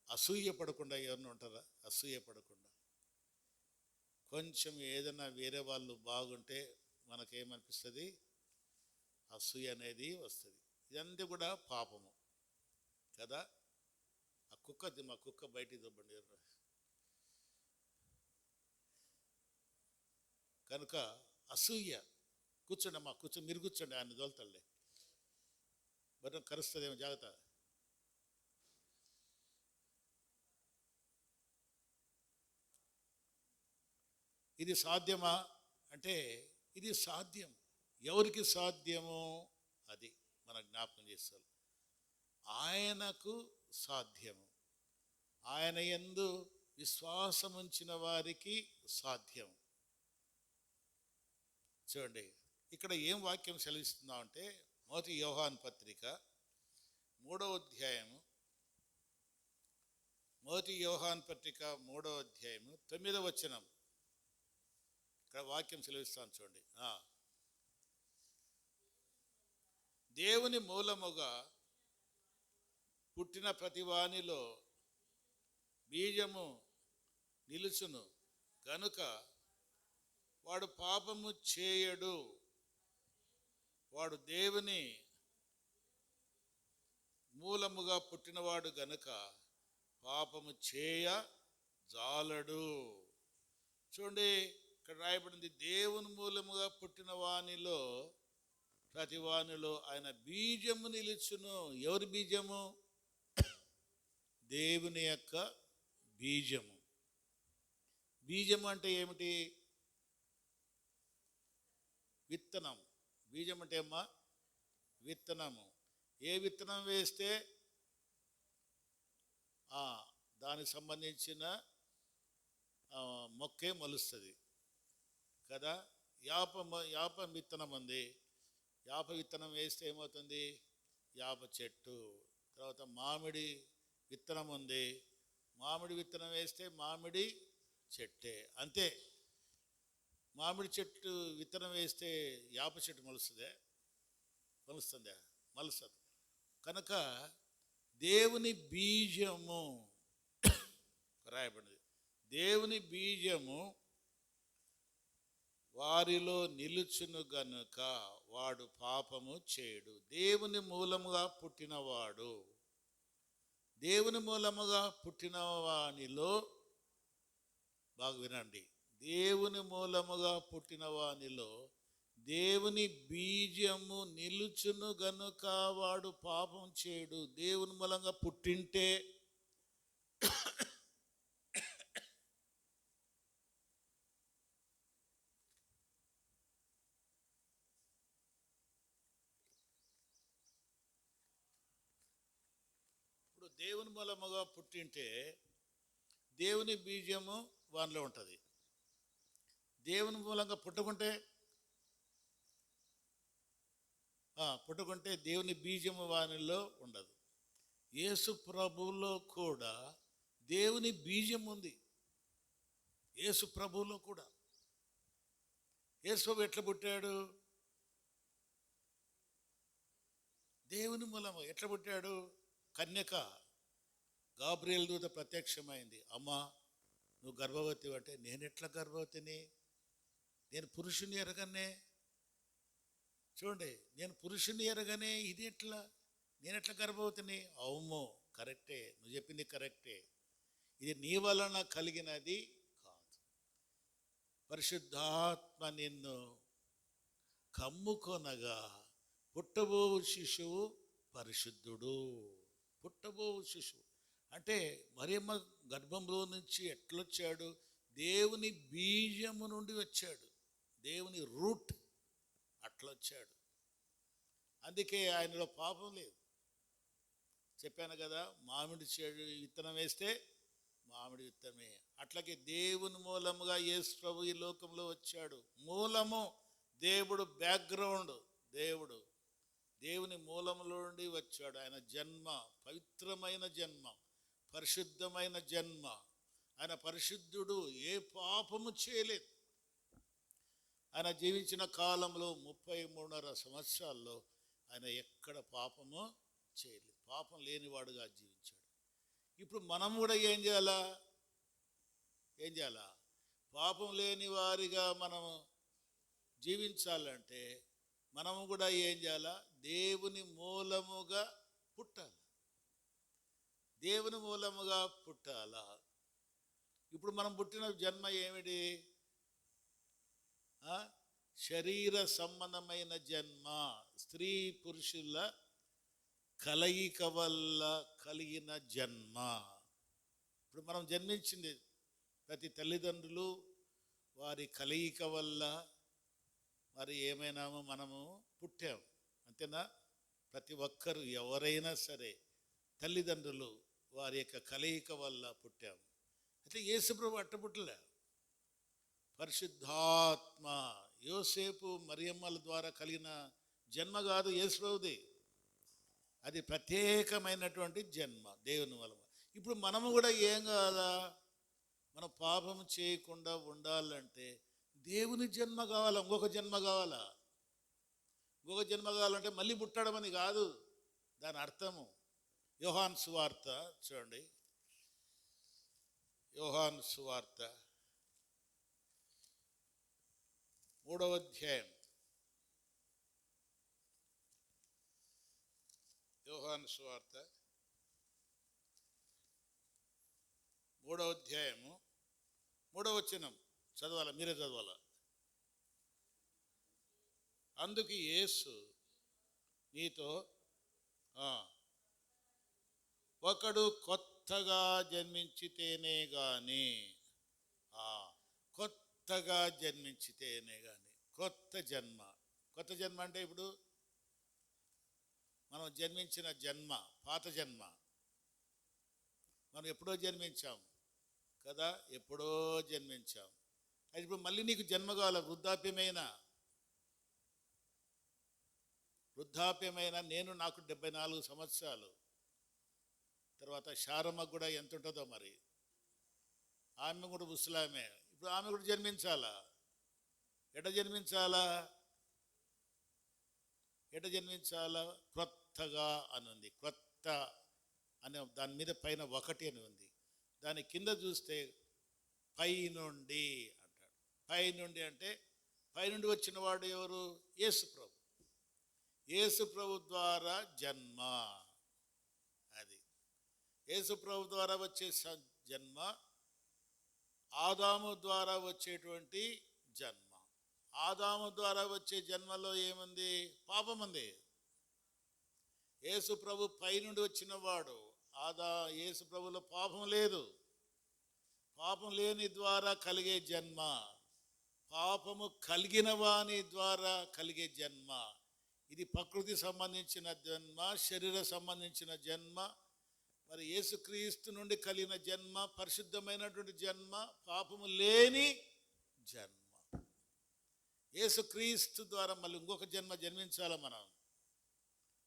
అసూయ పడకుండా ఎవరిని ఉంటారా? అసూయ పడకుండా. కొంచెం ఏదైనా వేరే వాళ్ళు బాగుంటే మనకేమనిపిస్తుంది? అసూయ అనేది వస్తుంది. ఇదంతా కూడా పాపము కదా. మా కుక్క బయటికి దొబ్బండి. కనుక అసూయ. కూర్చోండి అమ్మా, కూర్చొని మీరు కూర్చోండి, ఆయన దోలుతాడులే. బట్ కరుస్తుందేమో, జాగ్రత్త. ఇది సాధ్యమా అంటే ఇది సాధ్యం. ఎవరికి సాధ్యమో అది మన జ్ఞాపకం చేస్తారు. ఆయనకు సాధ్యము, ఆయన యందు విశ్వాసం ఉంచిన వారికి సాధ్యం. చూడండి ఇక్కడ ఏం వాక్యం సెలవిస్తుందా అంటే, మొదటి యోహాను పత్రిక 3వ అధ్యాయము, మొదటి యోహాను పత్రిక 3వ అధ్యాయము 9వ వచనం. ఇక్కడ వాక్యం సెలవిస్తాను చూడండి. దేవుని మూలముగా పుట్టిన ప్రతివానిలో బీజము నిలుచును గనుక వాడు పాపము చేయడు. వాడు దేవుని మూలముగా పుట్టినవాడు గనుక పాపము చేయ జాలడు. చూడండి ఇక్కడ రాయబడింది, దేవుని మూలముగా పుట్టిన వానిలో ప్రతి వానిలో ఆయన బీజము నిలుచును. ఎవరి బీజము? దేవుని యొక్క బీజము. బీజము అంటే ఏమిటి? విత్తనం. బీజం అంటే అమ్మా విత్తనము. ఏ విత్తనం వేస్తే దానికి సంబంధించిన మొక్కే మొలుస్తుంది కదా. యాప విత్తనం ఉంది. యాప విత్తనం వేస్తే ఏమవుతుంది? యాప చెట్టు. తర్వాత మామిడి విత్తనం ఉంది. మామిడి విత్తనం వేస్తే మామిడి చెట్టే. అంతే. మామిడి చెట్టు విత్తనం వేస్తే యాప చెట్టు మొలుస్తుందా? మొలుస్తుంది. కనుక దేవుని బీజము రాయబడింది. దేవుని బీజము వారిలో నిలుచును గనుక వాడు పాపము చేయడు. దేవుని మూలముగా పుట్టినవాడు, దేవుని మూలముగా పుట్టిన వానిలో, బాగా వినండి, దేవుని మూలముగా పుట్టిన వానిలో దేవుని బీజము నిలుచును గనుక వాడు పాపం చేయడు. దేవుని మూలంగా పుట్టింటే ఇప్పుడు దేవుని మూలముగా పుట్టింటే దేవుని బీజము వానిలో ఉంటుంది. దేవుని మూలంగా పుట్టుకుంటే దేవుని బీజము వానిలో ఉండదు. యేసు ప్రభువులో కూడా దేవుని బీజం ఉంది. యేసు ప్రభువులో కూడా. యేసు ప్రభు ఎట్లా పుట్టాడు? దేవుని మూలము. ఎట్లా పుట్టాడు? కన్యక గాబ్రియల్ దూత ప్రత్యక్షమైంది. అమ్మా నువ్వు గర్భవతి అంటే, నేను ఎట్లా గర్భవతిని? నేను పురుషుని ఎరగనే. చూడండి, నేను పురుషుని ఎరగనే, ఇది ఎట్లా? నేను ఎట్లా గర్భవతిని? అవుమో, కరెక్టే, నువ్వు చెప్పింది కరెక్టే. ఇది నీ వలన కలిగినది కాదు. పరిశుద్ధాత్మ నిన్ను కమ్ముకొనగా పుట్టబోవు శిశువు పరిశుద్ధుడు. పుట్టబోవు శిశువు అంటే మరియమ్మ గర్భంలో నుంచి ఎట్లొచ్చాడు? దేవుని బీజము నుండి వచ్చాడు. దేవుని రూట్ అట్లొచ్చాడు. అందుకే ఆయనలో పాపం లేదు. చెప్పాను కదా, మామిడి చెడు విత్తనం వేస్తే మామిడి విత్తనమే. అట్లాగే దేవుని మూలముగా యేసు ప్రభు ఈ లోకంలో వచ్చాడు. మూలము దేవుడు, బ్యాక్గ్రౌండ్ దేవుడు, దేవుని మూలములో నుండి వచ్చాడు. ఆయన జన్మ పవిత్రమైన జన్మ, పరిశుద్ధమైన జన్మ. ఆయన పరిశుద్ధుడు, ఏ పాపము చేయలేదు. ఆయన జీవించిన కాలంలో 33.5 సంవత్సరాల్లో ఆయన ఎక్కడ పాపము చేయలేదు. పాపం లేనివాడుగా జీవించాడు. ఇప్పుడు మనం కూడా ఏం చేయాలా? పాపం లేని వారిగా మనము జీవించాలంటే మనము కూడా ఏం చేయాలా? దేవుని మూలముగా పుట్టాలి. దేవుని మూలముగా పుట్టాలా. ఇప్పుడు మనం పుట్టిన జన్మ ఏమిటి? శరీర సంబంధమైన జన్మ, స్త్రీ పురుషుల కలయిక వల్ల కలిగిన జన్మ. ఇప్పుడు మనం జన్మించింది ప్రతి తల్లిదండ్రులు వారి కలయిక వల్ల మరి ఏమైనామో మనము పుట్టాం, అంతేనా? ప్రతి ఒక్కరు ఎవరైనా సరే తల్లిదండ్రులు వారి యొక్క కలయిక వల్ల పుట్టాం. అయితే యేసుప్రభు అట్ట పుట్టలే. పరిశుద్ధాత్మ యోసేపు మరియమ్మల ద్వారా కలిగిన జన్మ కాదు యేసుప్రభుది. అది ప్రత్యేకమైనటువంటి జన్మ దేవుని వల్ల. ఇప్పుడు మనము కూడా ఏం కాదా? మనం పాపం చేయకుండా ఉండాలంటే దేవుని జన్మ కావాలా, ఇంకొక జన్మ కావాలా. ఇంకొక జన్మ కావాలంటే మళ్ళీ పుట్టడం అని కాదు దాని అర్థము. యోహాను సువార్త చూడండి, యోహాను సువార్త 3వ అధ్యాయం. యోహాను సువార్త 3వ అధ్యాయము 3వ వచనం చదవాలా, మీరే చదవాలా. అందుకు యేసు నీతో ఒకడు కొత్తగా జన్మించితేనే గాని, కొత్తగా జన్మించితేనే గాని, కొత్త జన్మ. కొత్త జన్మ అంటే ఇప్పుడు మనం జన్మించిన జన్మ పాత జన్మ. మనం ఎప్పుడో జన్మించాం కదా, ఎప్పుడో జన్మించాం. అది ఇప్పుడు మళ్ళీ నీకు జన్మ కావాలి. వృద్ధాప్యమైన నేను, నాకు 74 సంవత్సరాలు. తర్వాత శారమ్మకు కూడా ఎంత ఉంటుందో మరి, ఆమె కూడా ముసలామే. ఇప్పుడు ఆమె కూడా జన్మించాలా. ఎట జన్మించాలా? క్రొత్తగా అని ఉంది. క్రొత్త అనే దాని మీద పైన 1 అని ఉంది. దాని కింద చూస్తే పైనుండి అంటాడు. పైనుండి అంటే పైనుండి వచ్చిన వాడు ఎవరు? యేసుప్రభు. యేసుప్రభు ద్వారా జన్మ. అది యేసుప్రభు ద్వారా వచ్చే జన్మ, ఆదాము ద్వారా వచ్చేటువంటి జన్మ. ఆదాము ద్వారా వచ్చే జన్మలో ఏముంది? పాపం ఉంది. యేసుప్రభు పైనుండి వచ్చిన వాడు. యేసుప్రభులో పాపం లేదు. పాపం లేని ద్వారా కలిగే జన్మ, పాపము కలిగిన వాని ద్వారా కలిగే జన్మ. ఇది ప్రకృతి సంబంధించిన జన్మ, శరీర సంబంధించిన జన్మ. మరి యేసుక్రీస్తు నుండి కలిగిన జన్మ పరిశుద్ధమైనటువంటి జన్మ, పాపము లేని జన్మ. యేసుక్రీస్తు ద్వారా మళ్ళీ ఇంకొక జన్మ జన్మించాలి మనం.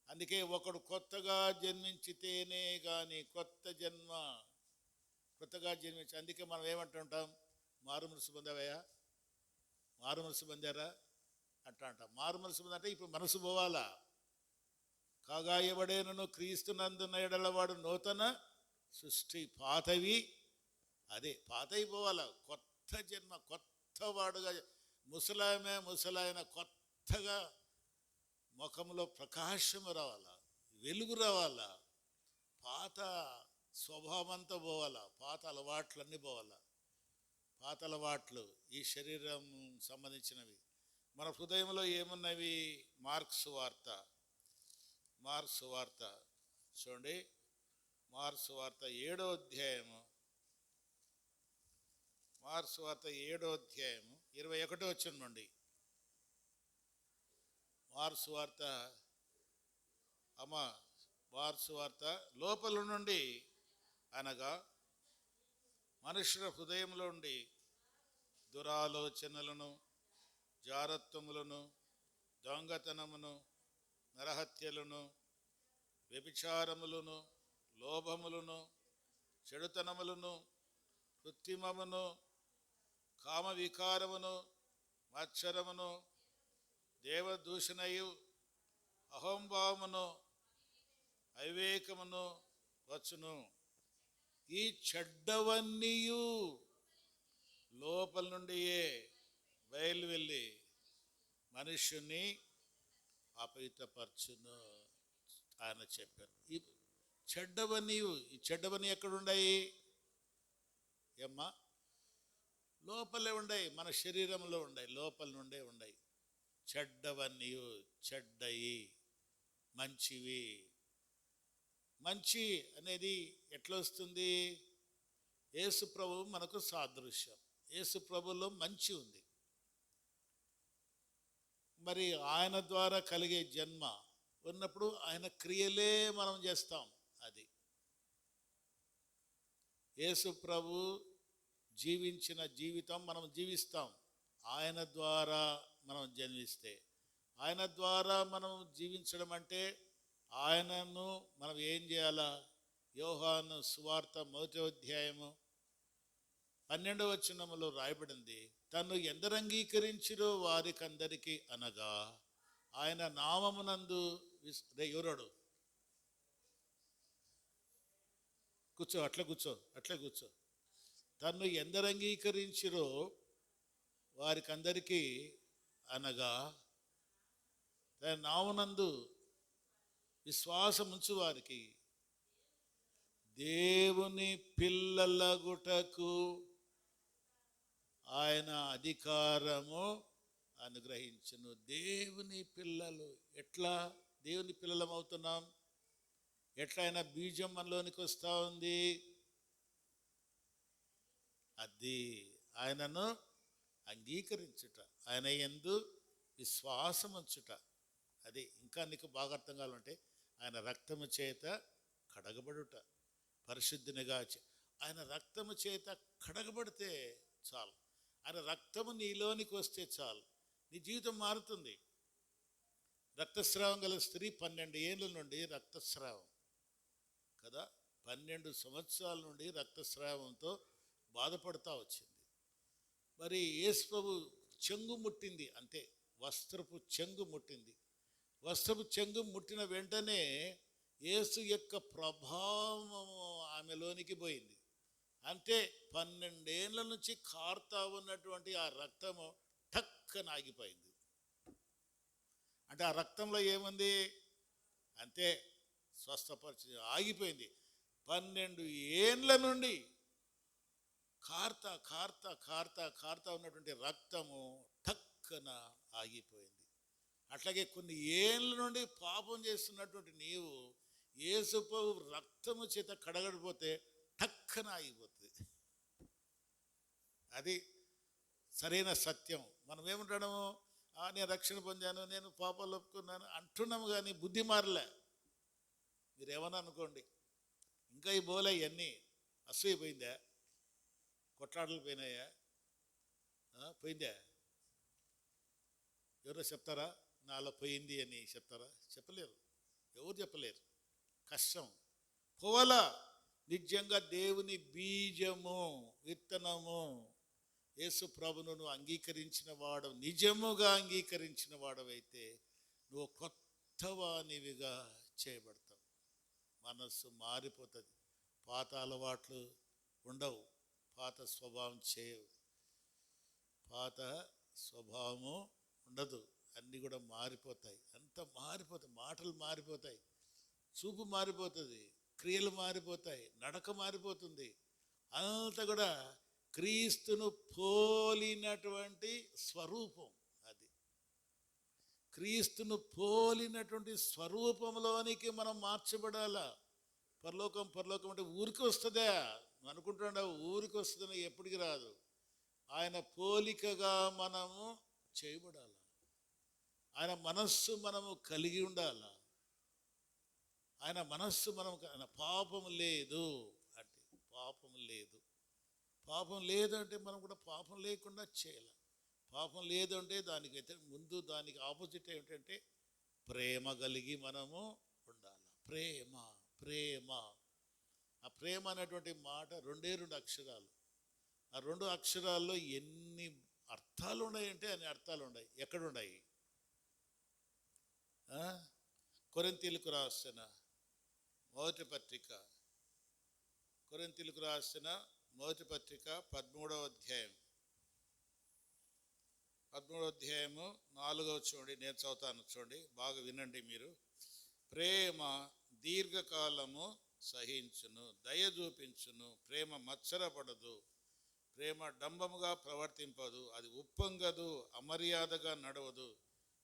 అందుకే ఒకడు కొత్తగా జన్మించితేనే కానీ, కొత్తగా జన్మించి. అందుకే మనం ఏమంటుంటాం? మారు మనసు పొందావయ్యా, మారు మనసు పొందారా అంటాం. మారు మనసు పొందంటే ఇప్పుడు మనసు పోవాలా. కాగా ఎవడేనను క్రీస్తునందున ఎడలవాడు నూతన సృష్టి. పాతవి పాతవి పోవాలా. కొత్త జన్మ, కొత్త వాడుగా, ముసలాయన కొత్తగా ముఖంలో ప్రకాశము రావాలా, వెలుగు రావాలా. పాత స్వభావం అంతా పోవాలా, పాత అలవాట్లన్నీ పోవాలా. పాత అలవాట్లు ఈ శరీరం సంబంధించినవి. మన హృదయంలో ఏమున్నవి? మార్క్స్ వార్త చూడండి. మార్క్స్ వార్త 7వ అధ్యాయము, 21వ వచనం నుండి. మార్క్స్ వార్త లోపల నుండి అనగా మనుషుల హృదయంలో నుండి దురాలోచనలను, జారత్వములను, దొంగతనమును, నరహత్యలను, వ్యభిచారములను, లోభములను, చెడుతనములను, కృత్రిమమును, కామవికారమును, మత్సరమును, దేవదూషణయు, అహంభావమును, అవివేకమును వచ్చును. ఈ చెడ్డవన్నీయు లోపల నుండియే బయలు వెళ్ళి మనుష్యుని అపవిత్రపరచును ఆయన చెప్పారు. ఈ చెడ్డవని ఎక్కడున్నాయి ఏమ్మా? లోపలే ఉన్నాయి, మన శరీరంలో ఉన్నాయి, లోపల నుండే ఉన్నాయి. చెడ్డవన్నీ చెడ్డయి, మంచివి. మంచి అనేది ఎట్లా వస్తుంది? యేసు ప్రభు మనకు సాదృశ్యం. యేసు ప్రభులో మంచి ఉంది. మరి ఆయన ద్వారా కలిగే జన్మ ఉన్నప్పుడు ఆయన క్రియలే మనం చేస్తాం. అది యేసు ప్రభు జీవించిన జీవితం మనం జీవిస్తాం. ఆయన ద్వారా మనం జన్మిస్తే, ఆయన ద్వారా మనం జీవించడం అంటే ఆయనను మనం ఏం చేయాలా? యోహాను సువార్త 1వ అధ్యాయము 12వ వచనములో రాయబడింది, తను ఎందరు అంగీకరించిరో వారికందరికీ అనగా ఆయన నామమునందు ఎవరోడు కూర్చో, అట్లా కూర్చో. తను ఎందరు అంగీకరించిరో వారికందరికీ అనగా తన నామమునందు విశ్వాసం ఉంచు వారికి దేవుని పిల్లలగుటకు ఆయన అధికారము అనుగ్రహించును. దేవుని పిల్లలు ఎట్లా దేవుని పిల్లలం అవుతున్నాం? ఎట్లయినా బీజం మనలోనికి వస్తూ ఉంది. అది ఆయనను అంగీకరించుట, ఆయన యందు విశ్వాసం ఉంచుట. అది ఇంకా నీకు బాగా అర్థం కావాలంటే ఆయన రక్తము చేత కడగబడుట, పరిశుద్ధినిగా ఆయన రక్తము చేత కడగబడితే చాలు. ఆయన రక్తము నీలోనికి వస్తే చాలు, నీ జీవితం మారుతుంది. రక్తస్రావం గల స్త్రీ 12 ఏళ్ళ నుండి రక్తస్రావం కదా, 12 సంవత్సరాల నుండి రక్తస్రావంతో బాధపడుతూ వచ్చింది. మరి యేసు ప్రభు చెంగు ముట్టింది, అంతే, వస్త్రపు చెంగు ముట్టింది. వస్త్రపు చెంగు ముట్టిన వెంటనే యేసు యొక్క ప్రభావము ఆమెలోనికి పోయింది. అంటే 12 ఏళ్ళ నుంచి కారుతా ఉన్నటువంటి ఆ రక్తము టక్కన ఆగిపోయింది. అంటే ఆ రక్తంలో ఏముంది? అంతే, స్వస్థపరిచి ఆగిపోయింది. 12 ఏళ్ళ నుండి కారుతా ఉన్నటువంటి రక్తము టక్కన ఆగిపోయింది. అట్లాగే కొన్ని ఏళ్ళ నుండి పాపం చేస్తున్నటువంటి నీవు యేసు ప్రభు రక్తము చేత కడగడిపోతే టక్కన ఆగిపోతుంది. అది సరైన సత్యం. మనం ఏమంటాము? నేను రక్షణ పొందాను, నేను పాపాలు ఒప్పుకున్నాను అంటున్నాము, కానీ బుద్ధి మారలే. మీరేమన్నా అనుకోండి, ఇంకా ఈ బోలే ఇవన్నీ అసూయ పోయిందా? కొట్లాటలు పోయినాయా? పోయిందా? ఎవరో చెప్తారా నాలో పోయింది అని? చెప్తారా? చెప్పలేరు, ఎవరు చెప్పలేరు. కష్టం. పోవాలా. నిజంగా దేవుని బీజము, విత్తనము యేసు ప్రభును నువ్వు అంగీకరించిన వాడు, నిజముగా అంగీకరించిన వాడవైతే నువ్వు కొత్త వానివిగా చేయబడతావు. మనస్సు మారిపోతుంది. పాత అలవాట్లు ఉండవు, పాత స్వభావం చేయవు, పాత స్వభావము ఉండదు. అన్నీ కూడా మారిపోతాయి. అంత మారిపోతాయి. మాటలు మారిపోతాయి, చూపు మారిపోతుంది, క్రియలు మారిపోతాయి, నడక మారిపోతుంది. అంతా కూడా క్రీస్తును పోలినటువంటి స్వరూపం. అది క్రీస్తును పోలినటువంటి స్వరూపంలోనికి మనం మార్చబడాలా. పరలోకం అంటే ఊరికి వస్తుందా అనుకుంటున్నావు? ఊరికి వస్తుందని ఎప్పటికి రాదు. ఆయన పోలికగా మనము చేయబడాలి. ఆయన మనస్సు మనము కలిగి ఉండాలి. ఆయన మనస్సు మనం, ఆయన పాపం లేదు అంటే పాపం లేదు అంటే మనం కూడా పాపం లేకుండా చేయాలి. పాపం లేదు అంటే దానికైతే ముందు దానికి ఆపోజిట్ ఏమిటంటే ప్రేమ కలిగి మనము ఉండాలి. ప్రేమ ఆ ప్రేమ అనేటువంటి మాట 2 అక్షరాలు. ఆ 2 అక్షరాల్లో ఎన్ని అర్థాలు ఉన్నాయంటే అన్ని అర్థాలు ఉన్నాయి. ఎక్కడున్నాయి? కొరింథీయులకు రాసిన మొదటి పత్రిక 13వ అధ్యాయం 13వ అధ్యాయము 4వ చూడండి, నేను చదువుతాను చూడండి, బాగా వినండి మీరు. ప్రేమ దీర్ఘకాలము సహించును, దయ చూపించును, ప్రేమ మత్సరపడదు, ప్రేమ డంబముగా ప్రవర్తింపదు, అది ఉప్పొంగదు, అమర్యాదగా నడవదు,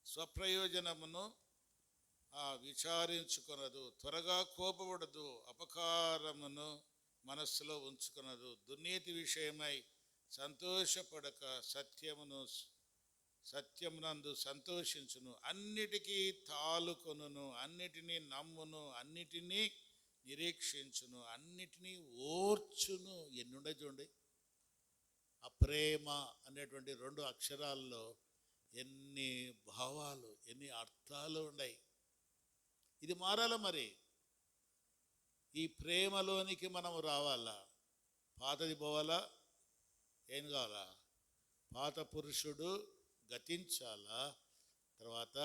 స్వప్రయోజనమును విచారించుకొనదు, త్వరగా కోపపడదు, అపకారమును మనస్సులో ఉంచుకొనదు, దుర్నీతి విషయమై సంతోషపడక సత్యమునందు సంతోషించును, అన్నిటికీ తాలుకొనును, అన్నిటినీ నమ్మును, అన్నిటినీ నిరీక్షించును, అన్నిటినీ ఓర్చును. ఎన్నుండే చూడండి, ఆ ప్రేమ అనేటువంటి 2 అక్షరాల్లో ఎన్ని భావాలు, ఎన్ని అర్థాలు ఉన్నాయి. ఇది మారాల. మరి ఈ ప్రేమలోనికి మనం రావాలా? పాతది పోవాలా? ఏం కావాలా? పాత పురుషుడు గతించాలా, తర్వాత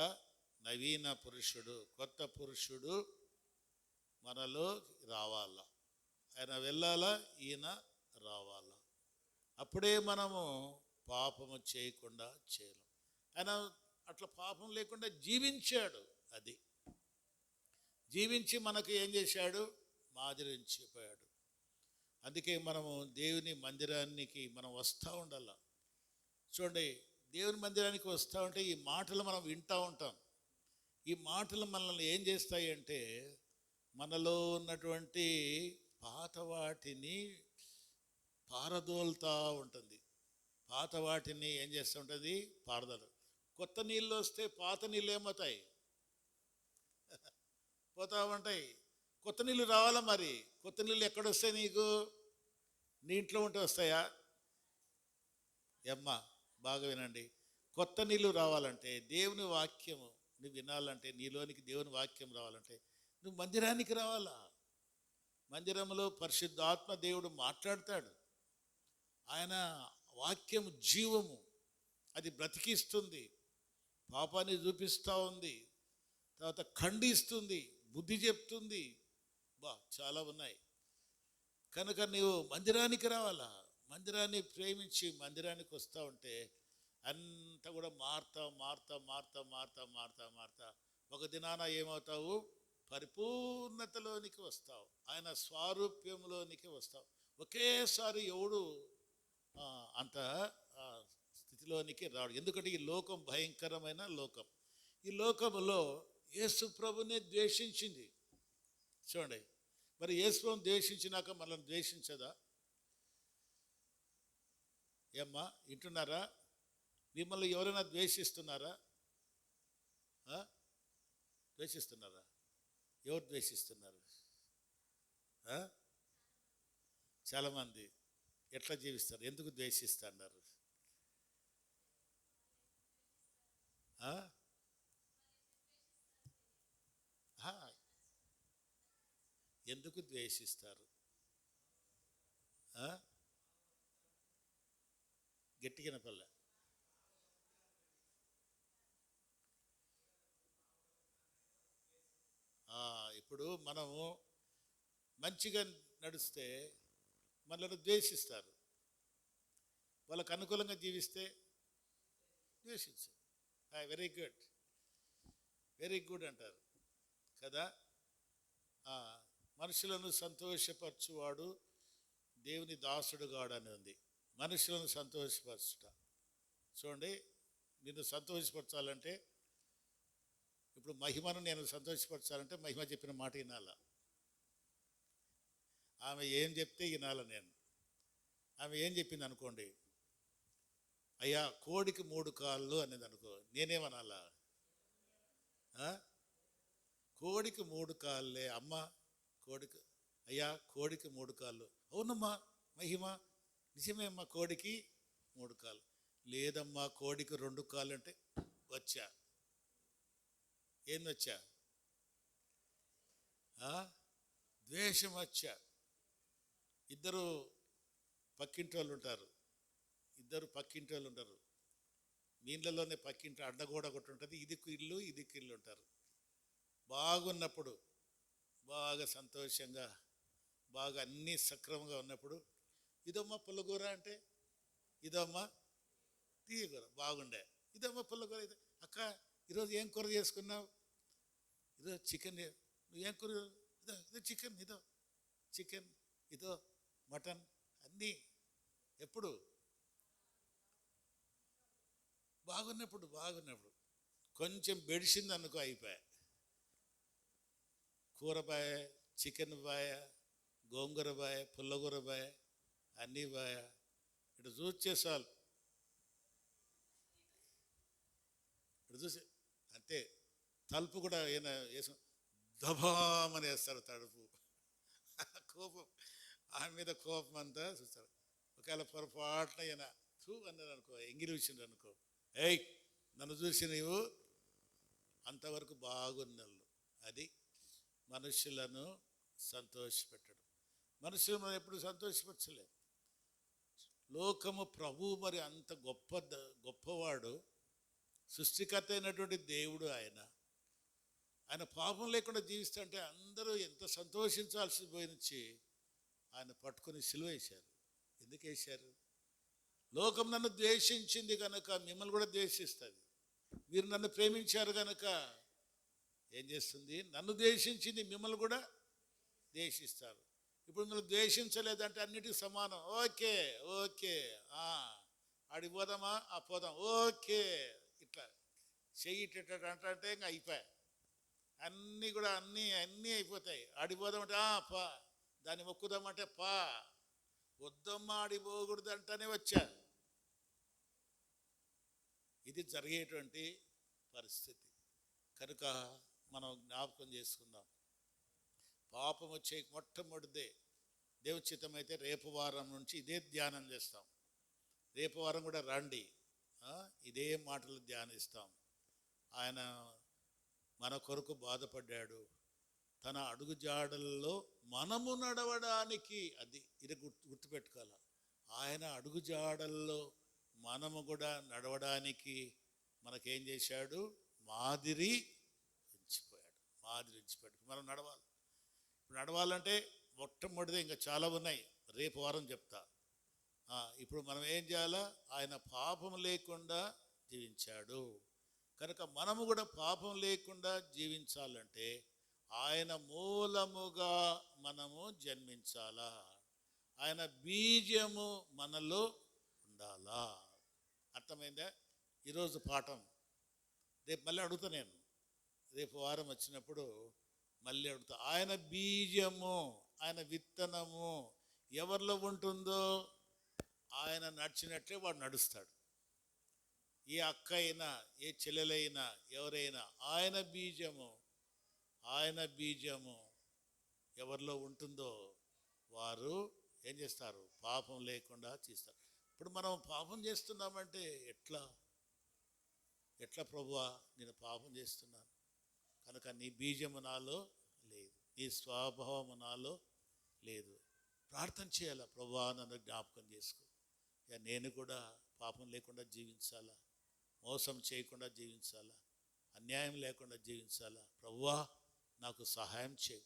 నవీన పురుషుడు, కొత్త పురుషుడు మనలో రావాలా. ఆయన వెళ్ళాలా, ఈయన రావాలా. అప్పుడే మనము పాపము చేయకుండా చేయలేం. ఆయన అట్లా పాపం లేకుండా జీవించాడు. అది జీవించి మనకు ఏం చేశాడు? మాదిరించిపోయాడు. అందుకే మనము దేవుని మందిరానికి మనం వస్తూ ఉండాల. చూడండి, దేవుని మందిరానికి వస్తూ ఉంటే ఈ మాటలు మనం వింటూ ఉంటాం. ఈ మాటలు మనల్ని ఏం చేస్తాయి అంటే, మనలో ఉన్నటువంటి పాత వాటిని పారదోలుతూ ఉంటుంది. పాత వాటిని ఏం చేస్తూ ఉంటుంది? పారదోలు. కొత్త నీళ్ళు వస్తే పాత నీళ్ళు ఏమవుతాయి? పోతా ఉంటాయి. కొత్త నీళ్ళు రావాలా? మరి కొత్త నీళ్ళు ఎక్కడొస్తాయి? నీకు నీ ఇంట్లో ఉంటే వస్తాయా? ఎమ్మ బాగా వినండి. కొత్త నీళ్ళు రావాలంటే, దేవుని వాక్యము నువ్వు వినాలంటే, నీలోనికి దేవుని వాక్యం రావాలంటే నువ్వు మందిరానికి రావాలా. మందిరంలో పరిశుద్ధాత్మ దేవుడు మాట్లాడతాడు. ఆయన వాక్యం జీవము, అది బ్రతికిస్తుంది, పాపాన్ని చూపిస్తూ ఉంది, తర్వాత ఖండిస్తుంది, బుద్ధి చెప్తుంది, చాలా ఉన్నాయి. కనుక నీవు మందిరానికి రావాలా. మందిరాన్ని ప్రేమించి మందిరానికి వస్తూ ఉంటే అంతా కూడా మారుతా మారుతా మారుతా మారుతా మారుతా మారుతా ఒక దినాన ఏమవుతావు? పరిపూర్ణతలోనికి వస్తావు, ఆయన స్వారూప్యంలోనికి వస్తావు. ఒకేసారి ఎవడు అంత స్థితిలోనికి రాడు. ఎందుకంటే ఈ లోకం భయంకరమైన లోకం. ఈ లోకములో యేసు ప్రభునే ద్వేషించింది. చూడండి, మరి యేసు ప్రభుని ద్వేషించినాక మనల్ని ద్వేషించదా? ఏమ్మా వింటున్నారా? మిమ్మల్ని ఎవరైనా ద్వేషిస్తున్నారా? ద్వేషిస్తున్నారా? ఎవరు ద్వేషిస్తున్నారు? చాలామంది. ఎట్లా జీవిస్తారు? ఎందుకు ద్వేషిస్తున్నారు? ఎందుకు ద్వేషిస్తారు? గట్టిగిన పల్లె. ఇప్పుడు మనము మంచిగా నడిస్తే మనల్ని ద్వేషిస్తారు, వాళ్ళకు అనుకూలంగా జీవిస్తే ద్వేషించు. వెరీ గుడ్, వెరీ గుడ్ అంటారు కదా. మనుషులను సంతోషపరచువాడు దేవుని దాసుడు గాడని ఉంది. మనుషులను సంతోషపరచుట. చూడండి, నిన్ను సంతోషపరచాలంటే, ఇప్పుడు మహిమను నేను సంతోషపరచాలంటే మహిమ చెప్పిన మాట వినాల. ఆమె ఏం చెప్తే వినాల నేను. ఆమె ఏం చెప్పింది అనుకోండి, అయ్యా కోడికి 3 కాళ్ళు అనేది అనుకో, నేనేమనాలా? కోడికి 3 కాళ్ళే అమ్మ. కోడికి అయ్యా కోడికి 3 కాళ్ళు. అవునమ్మా మహిమ, నిజమే అమ్మా, కోడికి 3 కాళ్ళు. లేదమ్మా కోడికి 2 కాళ్ళు అంటే వచ్చా. ఏంది వచ్చా? ద్వేషం వచ్చా. ఇద్దరు పక్కింటి వాళ్ళు ఉంటారు, మీ ఇళ్ళలోనే పక్కింటి అడ్డగోడ ఒకటి ఉంటుంది, ఇదికు ఇల్లు ఇదికు ఇల్లు ఉంటారు. బాగున్నప్పుడు, బాగా సంతోషంగా, బాగా అన్నీ సక్రమంగా ఉన్నప్పుడు, ఇదమ్మా పుల్లగూర అంటే, ఇదమ్మా తీయగూర బాగుండే. ఇదమ్మా పుల్లకూర ఇది. అక్క ఈరోజు ఏం కూర చేసుకున్నావు? ఇదో చికెన్. నువ్వేం కూర? ఇదో చికెన్. ఇదో చికెన్, ఇదో మటన్, అన్నీ. ఎప్పుడు? బాగున్నప్పుడు. కొంచెం బెడిసింది అనుకో, అయిపోయా. కూర బాయ, చికెన్ బాయ, గోంగూర బాయ, పుల్లగూర బాయ, అన్నీ బాయ. ఇటు చూసే చాలు, ఇటు చూసి అంతే. తలుపు కూడా ఏమైనా వేసు దబామని వేస్తారు తలుపు. కోపం, ఆమె మీద కోపం అంతా చూస్తారు. ఒకవేళ పొరపాటున ఈయన చూ అన్నారు అనుకో, ఎంగిలి వచ్చింది అనుకో, ఏయ్ నన్ను చూసి నీవు అంతవరకు బాగున్నళ్ళు. అది మనుషులను సంతోషపెట్టడం. మనుషులు మనం ఎప్పుడు సంతోషపరచలేం. లోకము ప్రభు మరి అంత గొప్పవాడు, సృష్టికర్త అయినటువంటి దేవుడు. ఆయన పాపం లేకుండా జీవిస్తుంటే అందరూ ఎంత సంతోషించాల్సి పోయినచ్చి ఆయన పట్టుకుని సిలువ వేశారు. ఎందుకు వేశారు? లోకం నన్ను ద్వేషించింది కనుక మిమ్మల్ని కూడా ద్వేషిస్తుంది. మీరు నన్ను ప్రేమించారు కనుక ఏం చేస్తుంది? నన్ను ద్వేషించింది మిమ్మల్ని కూడా ద్వేషిస్తారు. ఇప్పుడు మీరు ద్వేషించలేదంటే అన్నిటికీ సమానం. ఓకే ఆడికి పోదామా? పోదాం. ఓకే, ఇట్లా చెయ్యి అంటే ఇంకా అయిపోయా. అన్నీ కూడా అన్నీ అయిపోతాయి. ఆడిపోదామంటే పా, దాన్ని మొక్కుదామంటే పా, వద్దమ్మా ఆడిపోకూడదు అంటేనే వచ్చా. ఇది జరిగేటువంటి పరిస్థితి కనుక మనం జ్ఞాపకం చేసుకుందాం. పాపం వచ్చే మొట్టమొదటిదే దేవచిత్తమైతే రేపు వారం నుంచి ఇదే ధ్యానం చేస్తాం. రేపు వారం కూడా రండి, ఇదే మాటలు ధ్యానిస్తాం. ఆయన మన కొరకు బాధపడ్డాడు. తన అడుగుజాడల్లో మనము నడవడానికి, ఇది గుర్తుపెట్టుకోవాలి. ఆయన అడుగుజాడల్లో మనము కూడా నడవడానికి మనకేం చేశాడు? మాదిరి ఉంచిపోయాడు. మనం నడవాలి. ఇప్పుడు నడవాలంటే మొట్టమొదటిది ఇంకా చాలా ఉన్నాయి, రేపు వారం చెప్తా. ఇప్పుడు మనం ఏం చేయాలా? ఆయన పాపం లేకుండా జీవించాడు కనుక మనము కూడా పాపం లేకుండా జీవించాలంటే ఆయన మూలముగా మనము జన్మించాలా. ఆయన బీజము మనలో ఉండాలా. అర్థమైందా? ఈరోజు పాఠం రేపు మళ్ళీ అడుగుతా. నేను రేపు వారం వచ్చినప్పుడు మళ్ళీ అడుగుతా. ఆయన బీజము, ఆయన విత్తనము ఎవరిలో ఉంటుందో ఆయన నడిచినట్లే వాడు నడుస్తాడు. ఏ అక్క అయినా, ఏ చెల్లెలైనా, ఎవరైనా ఆయన బీజము ఎవరిలో ఉంటుందో వారు ఏం చేస్తారు? పాపం లేకుండా చేస్తారు. ఇప్పుడు మనం పాపం చేస్తున్నామంటే ఎట్లా ప్రభువా? నేను పాపం చేస్తున్నాను కనుక నీ బీజము నాలో లేదు, నీ స్వభావము నాలో లేదు. ప్రార్థన చేయాలా, ప్రభువా నన్ను జ్ఞాపకం చేసుకో. నేను కూడా పాపం లేకుండా జీవించాలా, మోసం చేయకుండా జీవించాలా, అన్యాయం లేకుండా జీవించాలా. ప్రభువా నాకు సహాయం చేయి,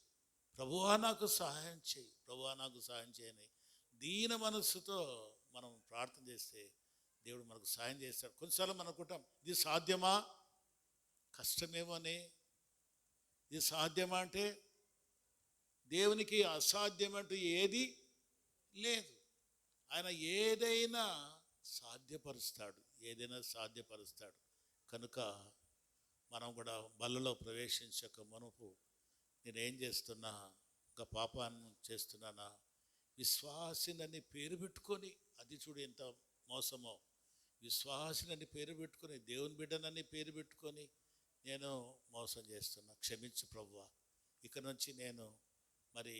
ప్రభువా నాకు సహాయం చేయి, ప్రభువా నాకు సహాయం చేయని దీన మనస్సుతో మనం ప్రార్థన చేస్తే దేవుడు మనకు సహాయం చేస్తాడు. కొన్నిసార్లు మనం అనుకుంటాం ఇది సాధ్యమా, కష్టమేమో అని. ఇది సాధ్యమా అంటే దేవునికి అసాధ్యమంటూ ఏది లేదు. ఆయన ఏదైనా సాధ్యపరుస్తాడు. కనుక మనం కూడా బల్లలో ప్రవేశించక మునుపు నేనేం చేస్తున్నా? ఇంకా పాపాన్ని చేస్తున్నానా? విశ్వాసినని పేరు పెట్టుకొని, అది చూడు ఎంత మోసమో. విశ్వాసినని పేరు పెట్టుకొని, దేవుని బిడ్డనని పేరు పెట్టుకొని నేను మోసం చేస్తున్నా. క్షమించు ప్రభువా, ఇక నుంచి నేను మరి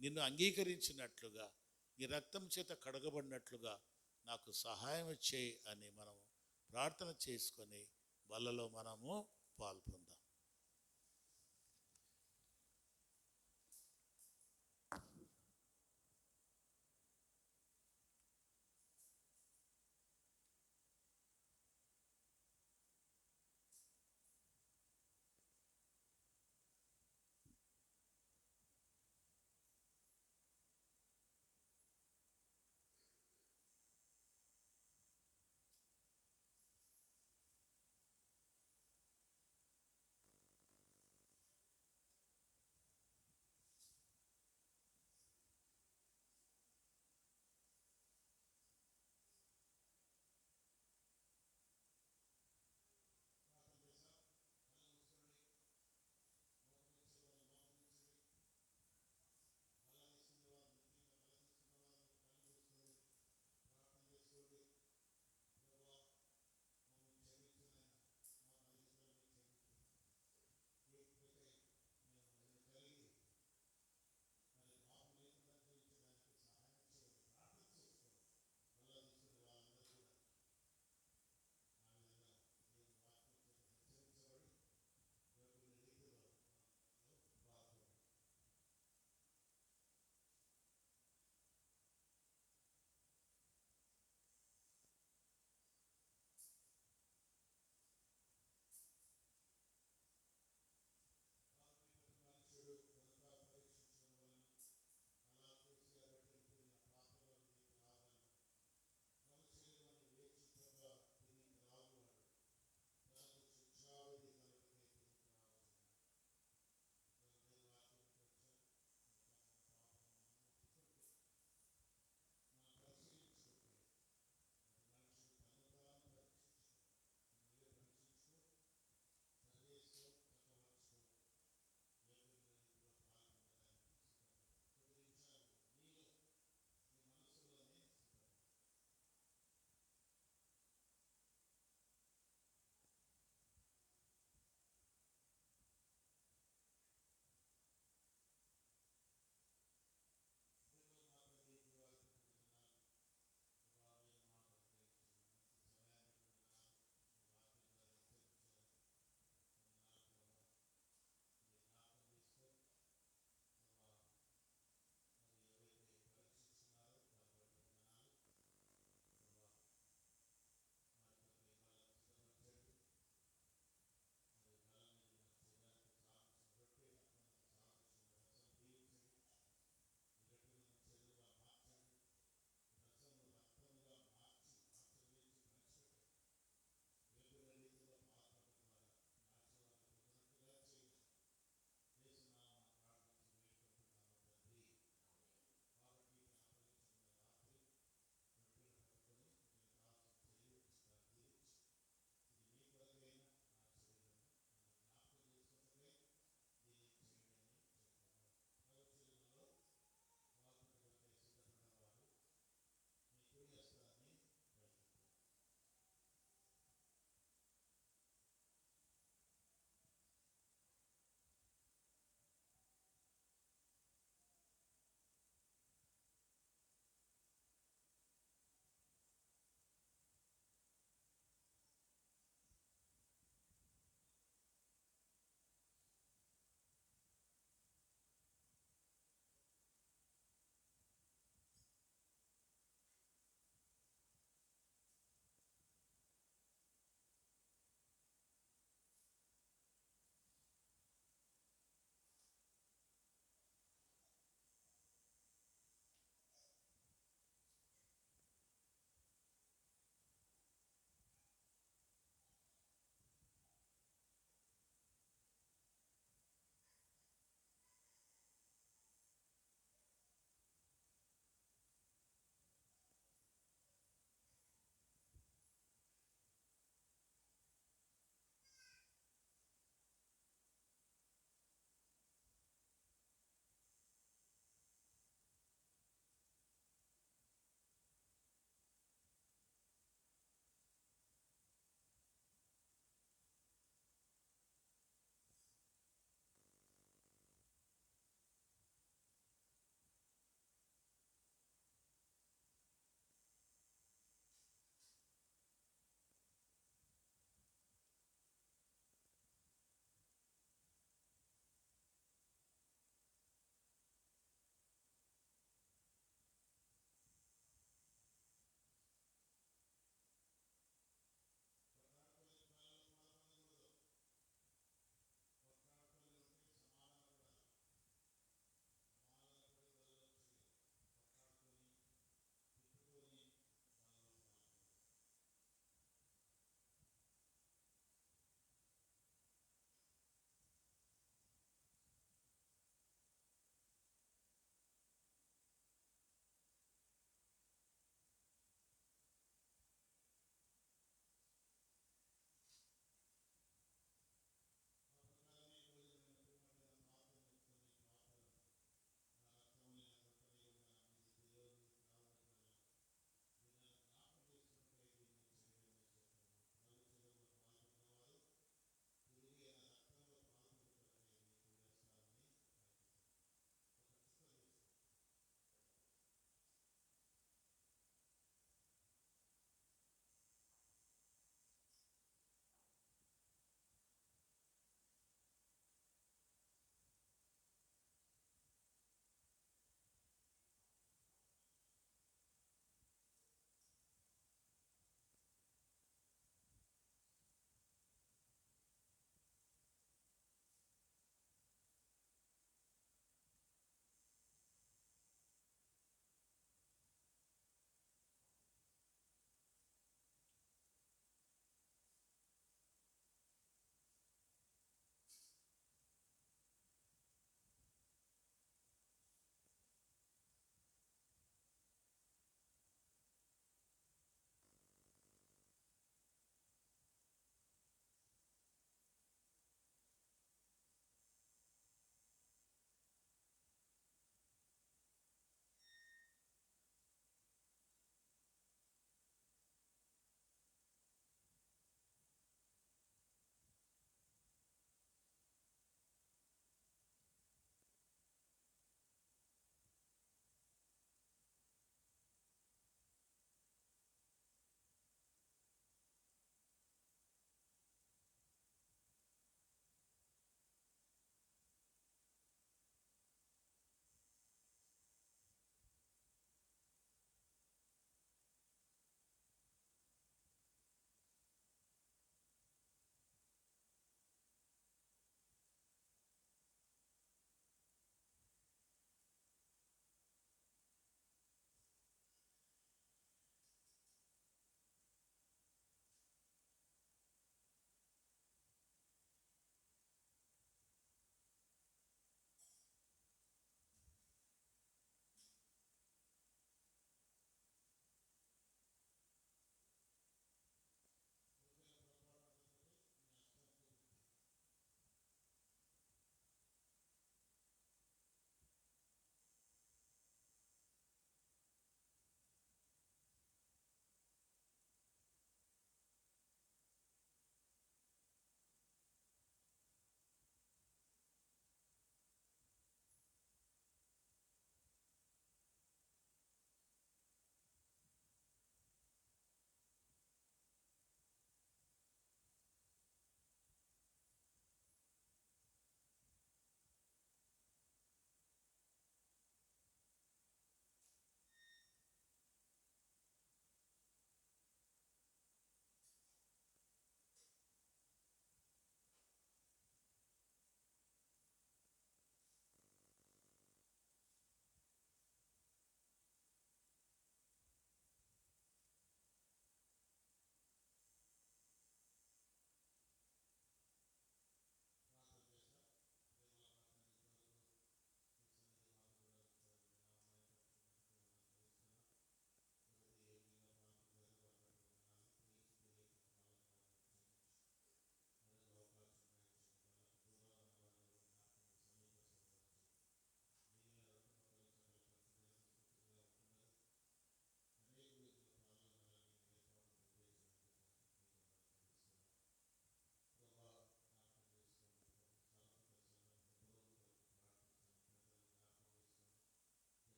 నిన్ను అంగీకరించినట్లుగా, నీ రక్తం చేత కడగబడినట్లుగా నాకు సహాయం చేయి అని మనము ప్రార్థన చేసుకొని బల్లలో మనము పాల్పొందాం.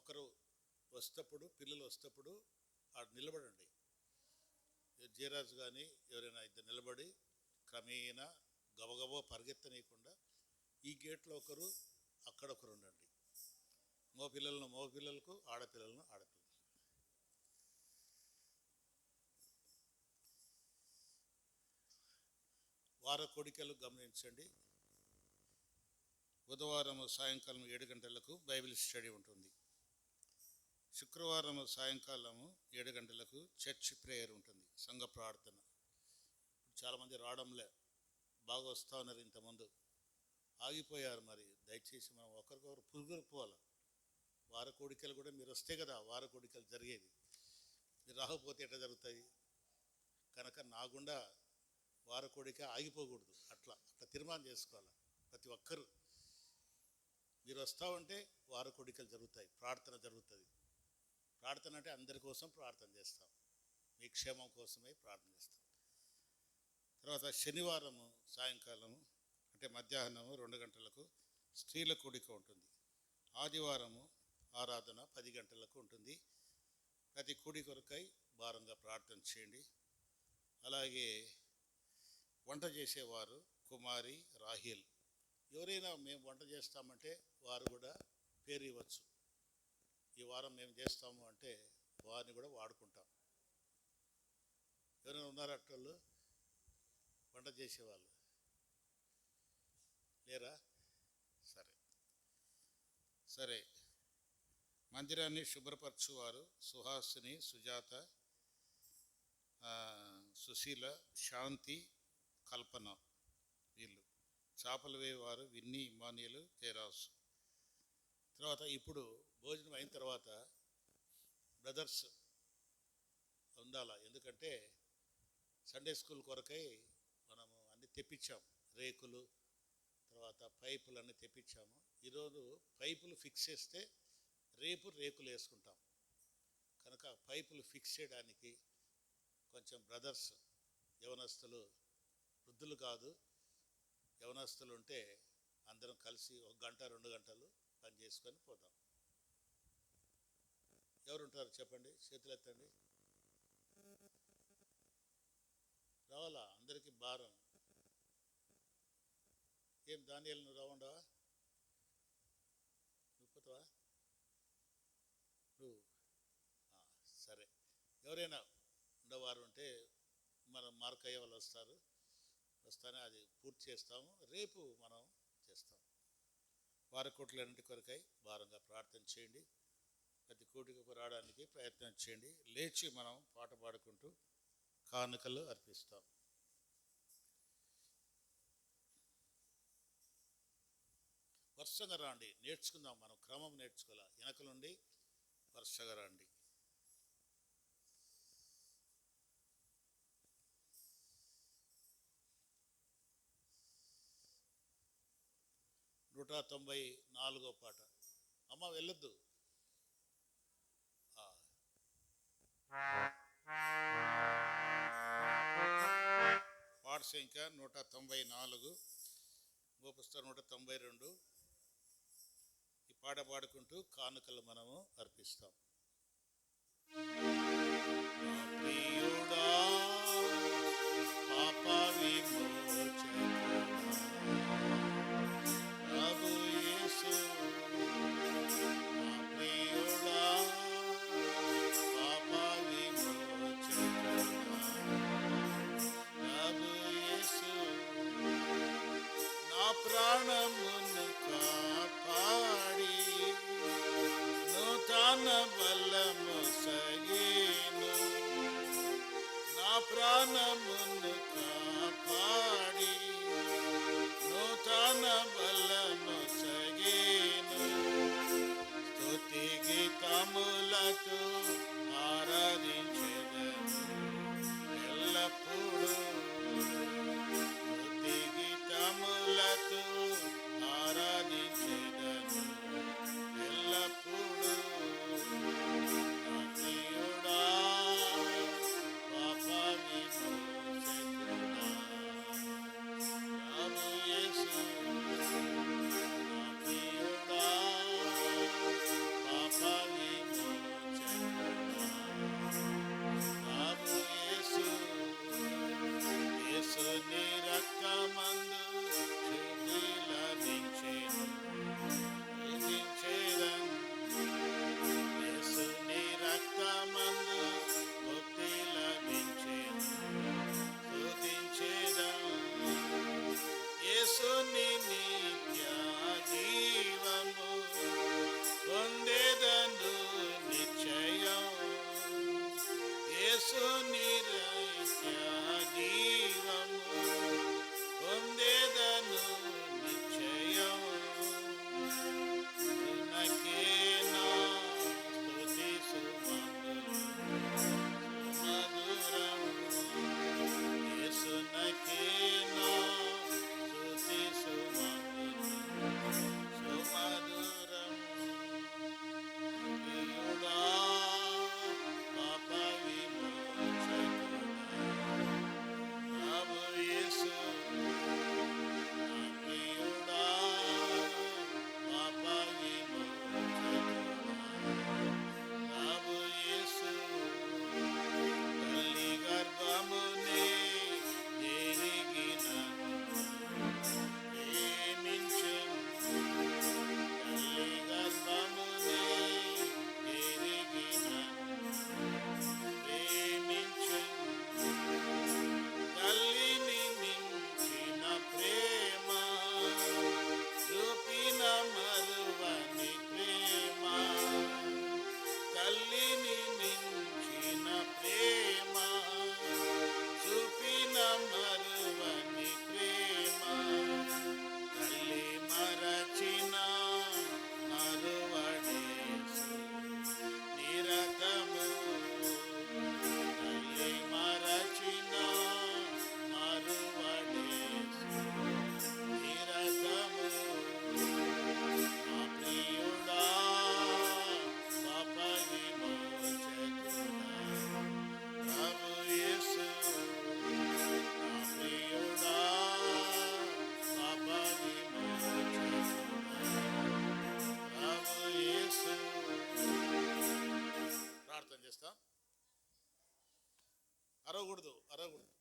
ఒకరు వస్తప్పుడు, పిల్లలు వస్తప్పుడు ఆడ నిలబడండి. జయరాజు కానీ ఎవరైనా ఇద్దరు నిలబడి క్రమేణా గబగబా పరిగెత్తనీయకుండా ఈ గేట్లో ఒకరు, అక్కడ ఒకరు ఉండండి. మగ పిల్లలకు, ఆడపిల్లలను ఆడపిల్లలు. వార కోడికలు గమనించండి. బుధవారం సాయంకాలం 7 గంటలకు బైబిల్ స్టడీ ఉంటుంది. శుక్రవారం సాయంకాలం 7 గంటలకు చర్చ్ ప్రేయర్ ఉంటుంది, సంఘ ప్రార్థన. చాలామంది రావడంలే, బాగా వస్తూ ఉన్నారు, ఇంతకుముందు ఆగిపోయారు. మరి దయచేసి మనం ఒకరికొకరు పురుగురుపోవాలి. వార కోడికలు కూడా మీరు వస్తే కదా వార కోడికలు జరిగేది. మీరు రాకపోతే ఎట్లా జరుగుతాయి? కనుక నా గుండా వార కోడిక ఆగిపోకూడదు. అట్లా తీర్మానం చేసుకోవాలి. ప్రతి ఒక్కరూ మీరు వస్తూ ఉంటే వార కోడికలు జరుగుతాయి, ప్రార్థన జరుగుతుంది. ప్రార్థన అంటే అందరి కోసం ప్రార్థన చేస్తాం, మీ క్షేమం కోసమే ప్రార్థన చేస్తాం. తర్వాత శనివారం సాయంకాలం అంటే మధ్యాహ్నం 2 గంటలకు స్త్రీల కూడిక ఉంటుంది. ఆదివారము ఆరాధన 10 గంటలకు ఉంటుంది. ప్రతి కూడి కొరకై భారంగా ప్రార్థన చేయండి. అలాగే వంట చేసేవారు కుమారి రాహిల్, ఎవరైనా మేము వంట చేస్తామంటే వారు కూడా పేరు ఇవ్వచ్చు. ఈ వారం మేము చేస్తాము అంటే వారిని కూడా వాడుకుంటాం. ఎవరైనా ఉన్నారా అట్టోళ్ళు వంట చేసేవాళ్ళు? లేరా? సరే. మందిరాన్ని శుభ్రపరచువారు సుహాసిని, సుజాత, సుశీల, శాంతి, కల్పన. వీళ్ళు చేపలు వేవారు విన్నీ, ఇమానియలు, తేరాసు. తర్వాత ఇప్పుడు భోజనం అయిన తర్వాత బ్రదర్స్ ఉండాలా, ఎందుకంటే సండే స్కూల్ కొరకై మనము అన్నీ తెప్పించాం. రేకులు, తర్వాత పైపులు అన్నీ తెప్పించాము. ఈరోజు పైపులు ఫిక్స్ చేస్తే రేపు రేకులు వేసుకుంటాం. కనుక పైపులు ఫిక్స్ చేయడానికి కొంచెం బ్రదర్స్, యవనస్తులు, వృద్ధులు కాదు, యవనస్తులు ఉంటే అందరం కలిసి 1 గంట 2 గంటలు పని చేసుకొని పోతాం. ఎవరుంటారు చెప్పండి, చేతులు ఎత్తండి. రావాలా అందరికీ భారం. ఏం దానియేలు నువ్వు రావుండవా? నువ్వు పోతావా? నువ్వు సరే. ఎవరైనా ఉండేవారు ఉంటే మనం మార్కయ్య వాళ్ళు వస్తానే అది పూర్తి చేస్తాము. రేపు మనం చేస్తాం. వార కోట్లన్నింటి కొరకై భారంగా ప్రార్థన చేయండి. ప్రతి కోటికి రావడానికి ప్రయత్నం చేయండి. లేచి మనం పాట పాడుకుంటూ కానుకలు అర్పిస్తాం. వరుసగా రండి, నేర్చుకుందాం. మనం క్రమం నేర్చుకోవాలి. వెనక నుండి వరుసగా రండి. నూట 94వ పాట. అమ్మ వెళ్ళొద్దు. పాట సంఖ్య 194, పుస్తకం 192. ఈ పాట పాడుకుంటూ కానుకలు మనము అర్పిస్తాం. ప్రియుడా పాప విమోచకుడా ప్రభు యేసు, ప్రియుడా పాప విమోచకుడా ప్రభు యేసు, నా ప్రాణమును కాపాడి నూతన బలము సగి అరవకూడదు, అరవకూడదు.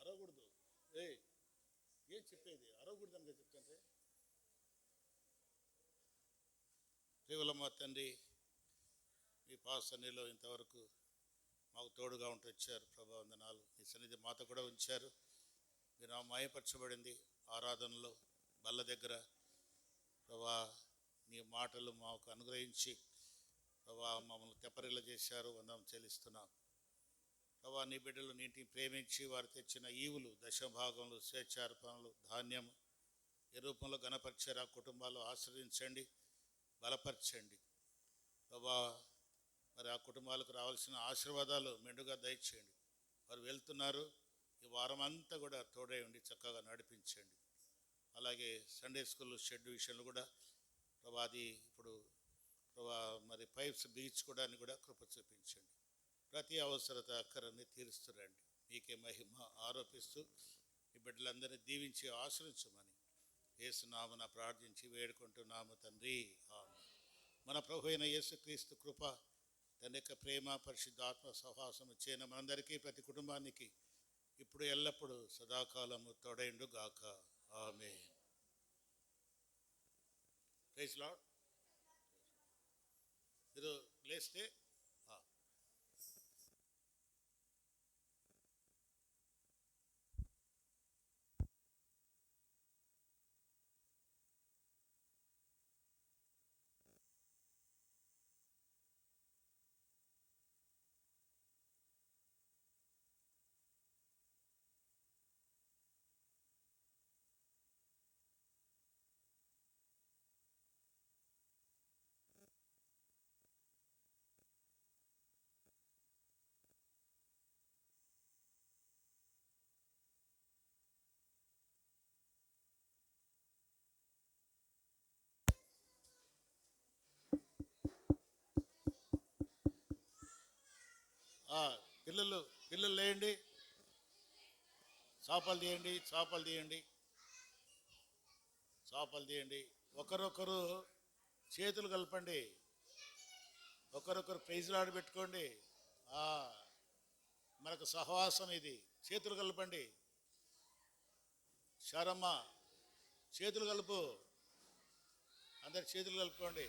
అరవకూడదు. ఏ ఏం చెప్పేది? అరవకూడదు అని చెప్తుంటే. ప్రియములమ్మ తండ్రి, మీ పాసన్నిలో ఇంతవరకు మాకు తోడుగా ఉంటూ వచ్చారు ప్రభా. వందనాలు. మీ సన్నిధి మాతో కూడా ఉంచారు. మీరు నా మాయపరచబడింది ఆరాధనలో బల్ల దగ్గర ప్రభా. నీ మాటలు మాకు అనుగ్రహించి ప్రభా మమ్మల్ని తెప్పరిల్ల చేశారు. వందనం చెల్లిస్తున్నాం ప్రభా. నీ బిడ్డలు నీటిని ప్రేమించి వారు తెచ్చిన ఈవులు, దశభాగములు, స్వేచ్ఛార్పణలు, ధాన్యం ఏ రూపంలో గణపరిచారు. ఆ కుటుంబాలు ఆశ్రయించండి, బలపరచండి ప్రభా. మరి ఆ కుటుంబాలకు రావాల్సిన ఆశీర్వాదాలు మెండుగా దయచేయండి. వారు వెళ్తున్నారు, ఈ వారం అంతా కూడా తోడై ఉండి చక్కగా నడిపించండి. అలాగే సండే స్కూల్ షెడ్ విషయంలో కూడా ప్రభా, అది ఇప్పుడు ప్రభా మరి పైప్స్ బిగించుకోవడానికి కూడా కృప చూపించండి. ప్రతి అవసరత అక్కరని తీరుస్తురండి. మీకే మహిమ ఆరోపిస్తూ ఈ బిడ్డలందరినీ దీవించి ఆశ్రయించమని యేసునామమున ప్రార్థించి వేడుకుంటున్నాము తండ్రి. ఆమేన్. మన ప్రభు అయిన యేసుక్రీస్తు కృప, తన యొక్క ప్రేమ, పరిశుద్ధాత్మ సహవాసము చేయన మనందరికీ, ప్రతి కుటుంబానికి ఇప్పుడు ఎల్లప్పుడూ సదాకాలము తోడైండు గాక. ఆమేన్. Praise lord. మీరు లేస్తే పిల్లలు పిల్లలు లేయండి, చాపలు తీయండి, చాపలు తీయండి, చాపలు తీయండి. ఒకరొకరు చేతులు కలపండి, ఒకరొకరు ప్రైజ్లు ఆడబెట్టుకోండి. మనకు సహవాసం ఇది. చేతులు కలపండి. శారమ్మ చేతులు కలుపు, అందరి చేతులు కలుపుకోండి.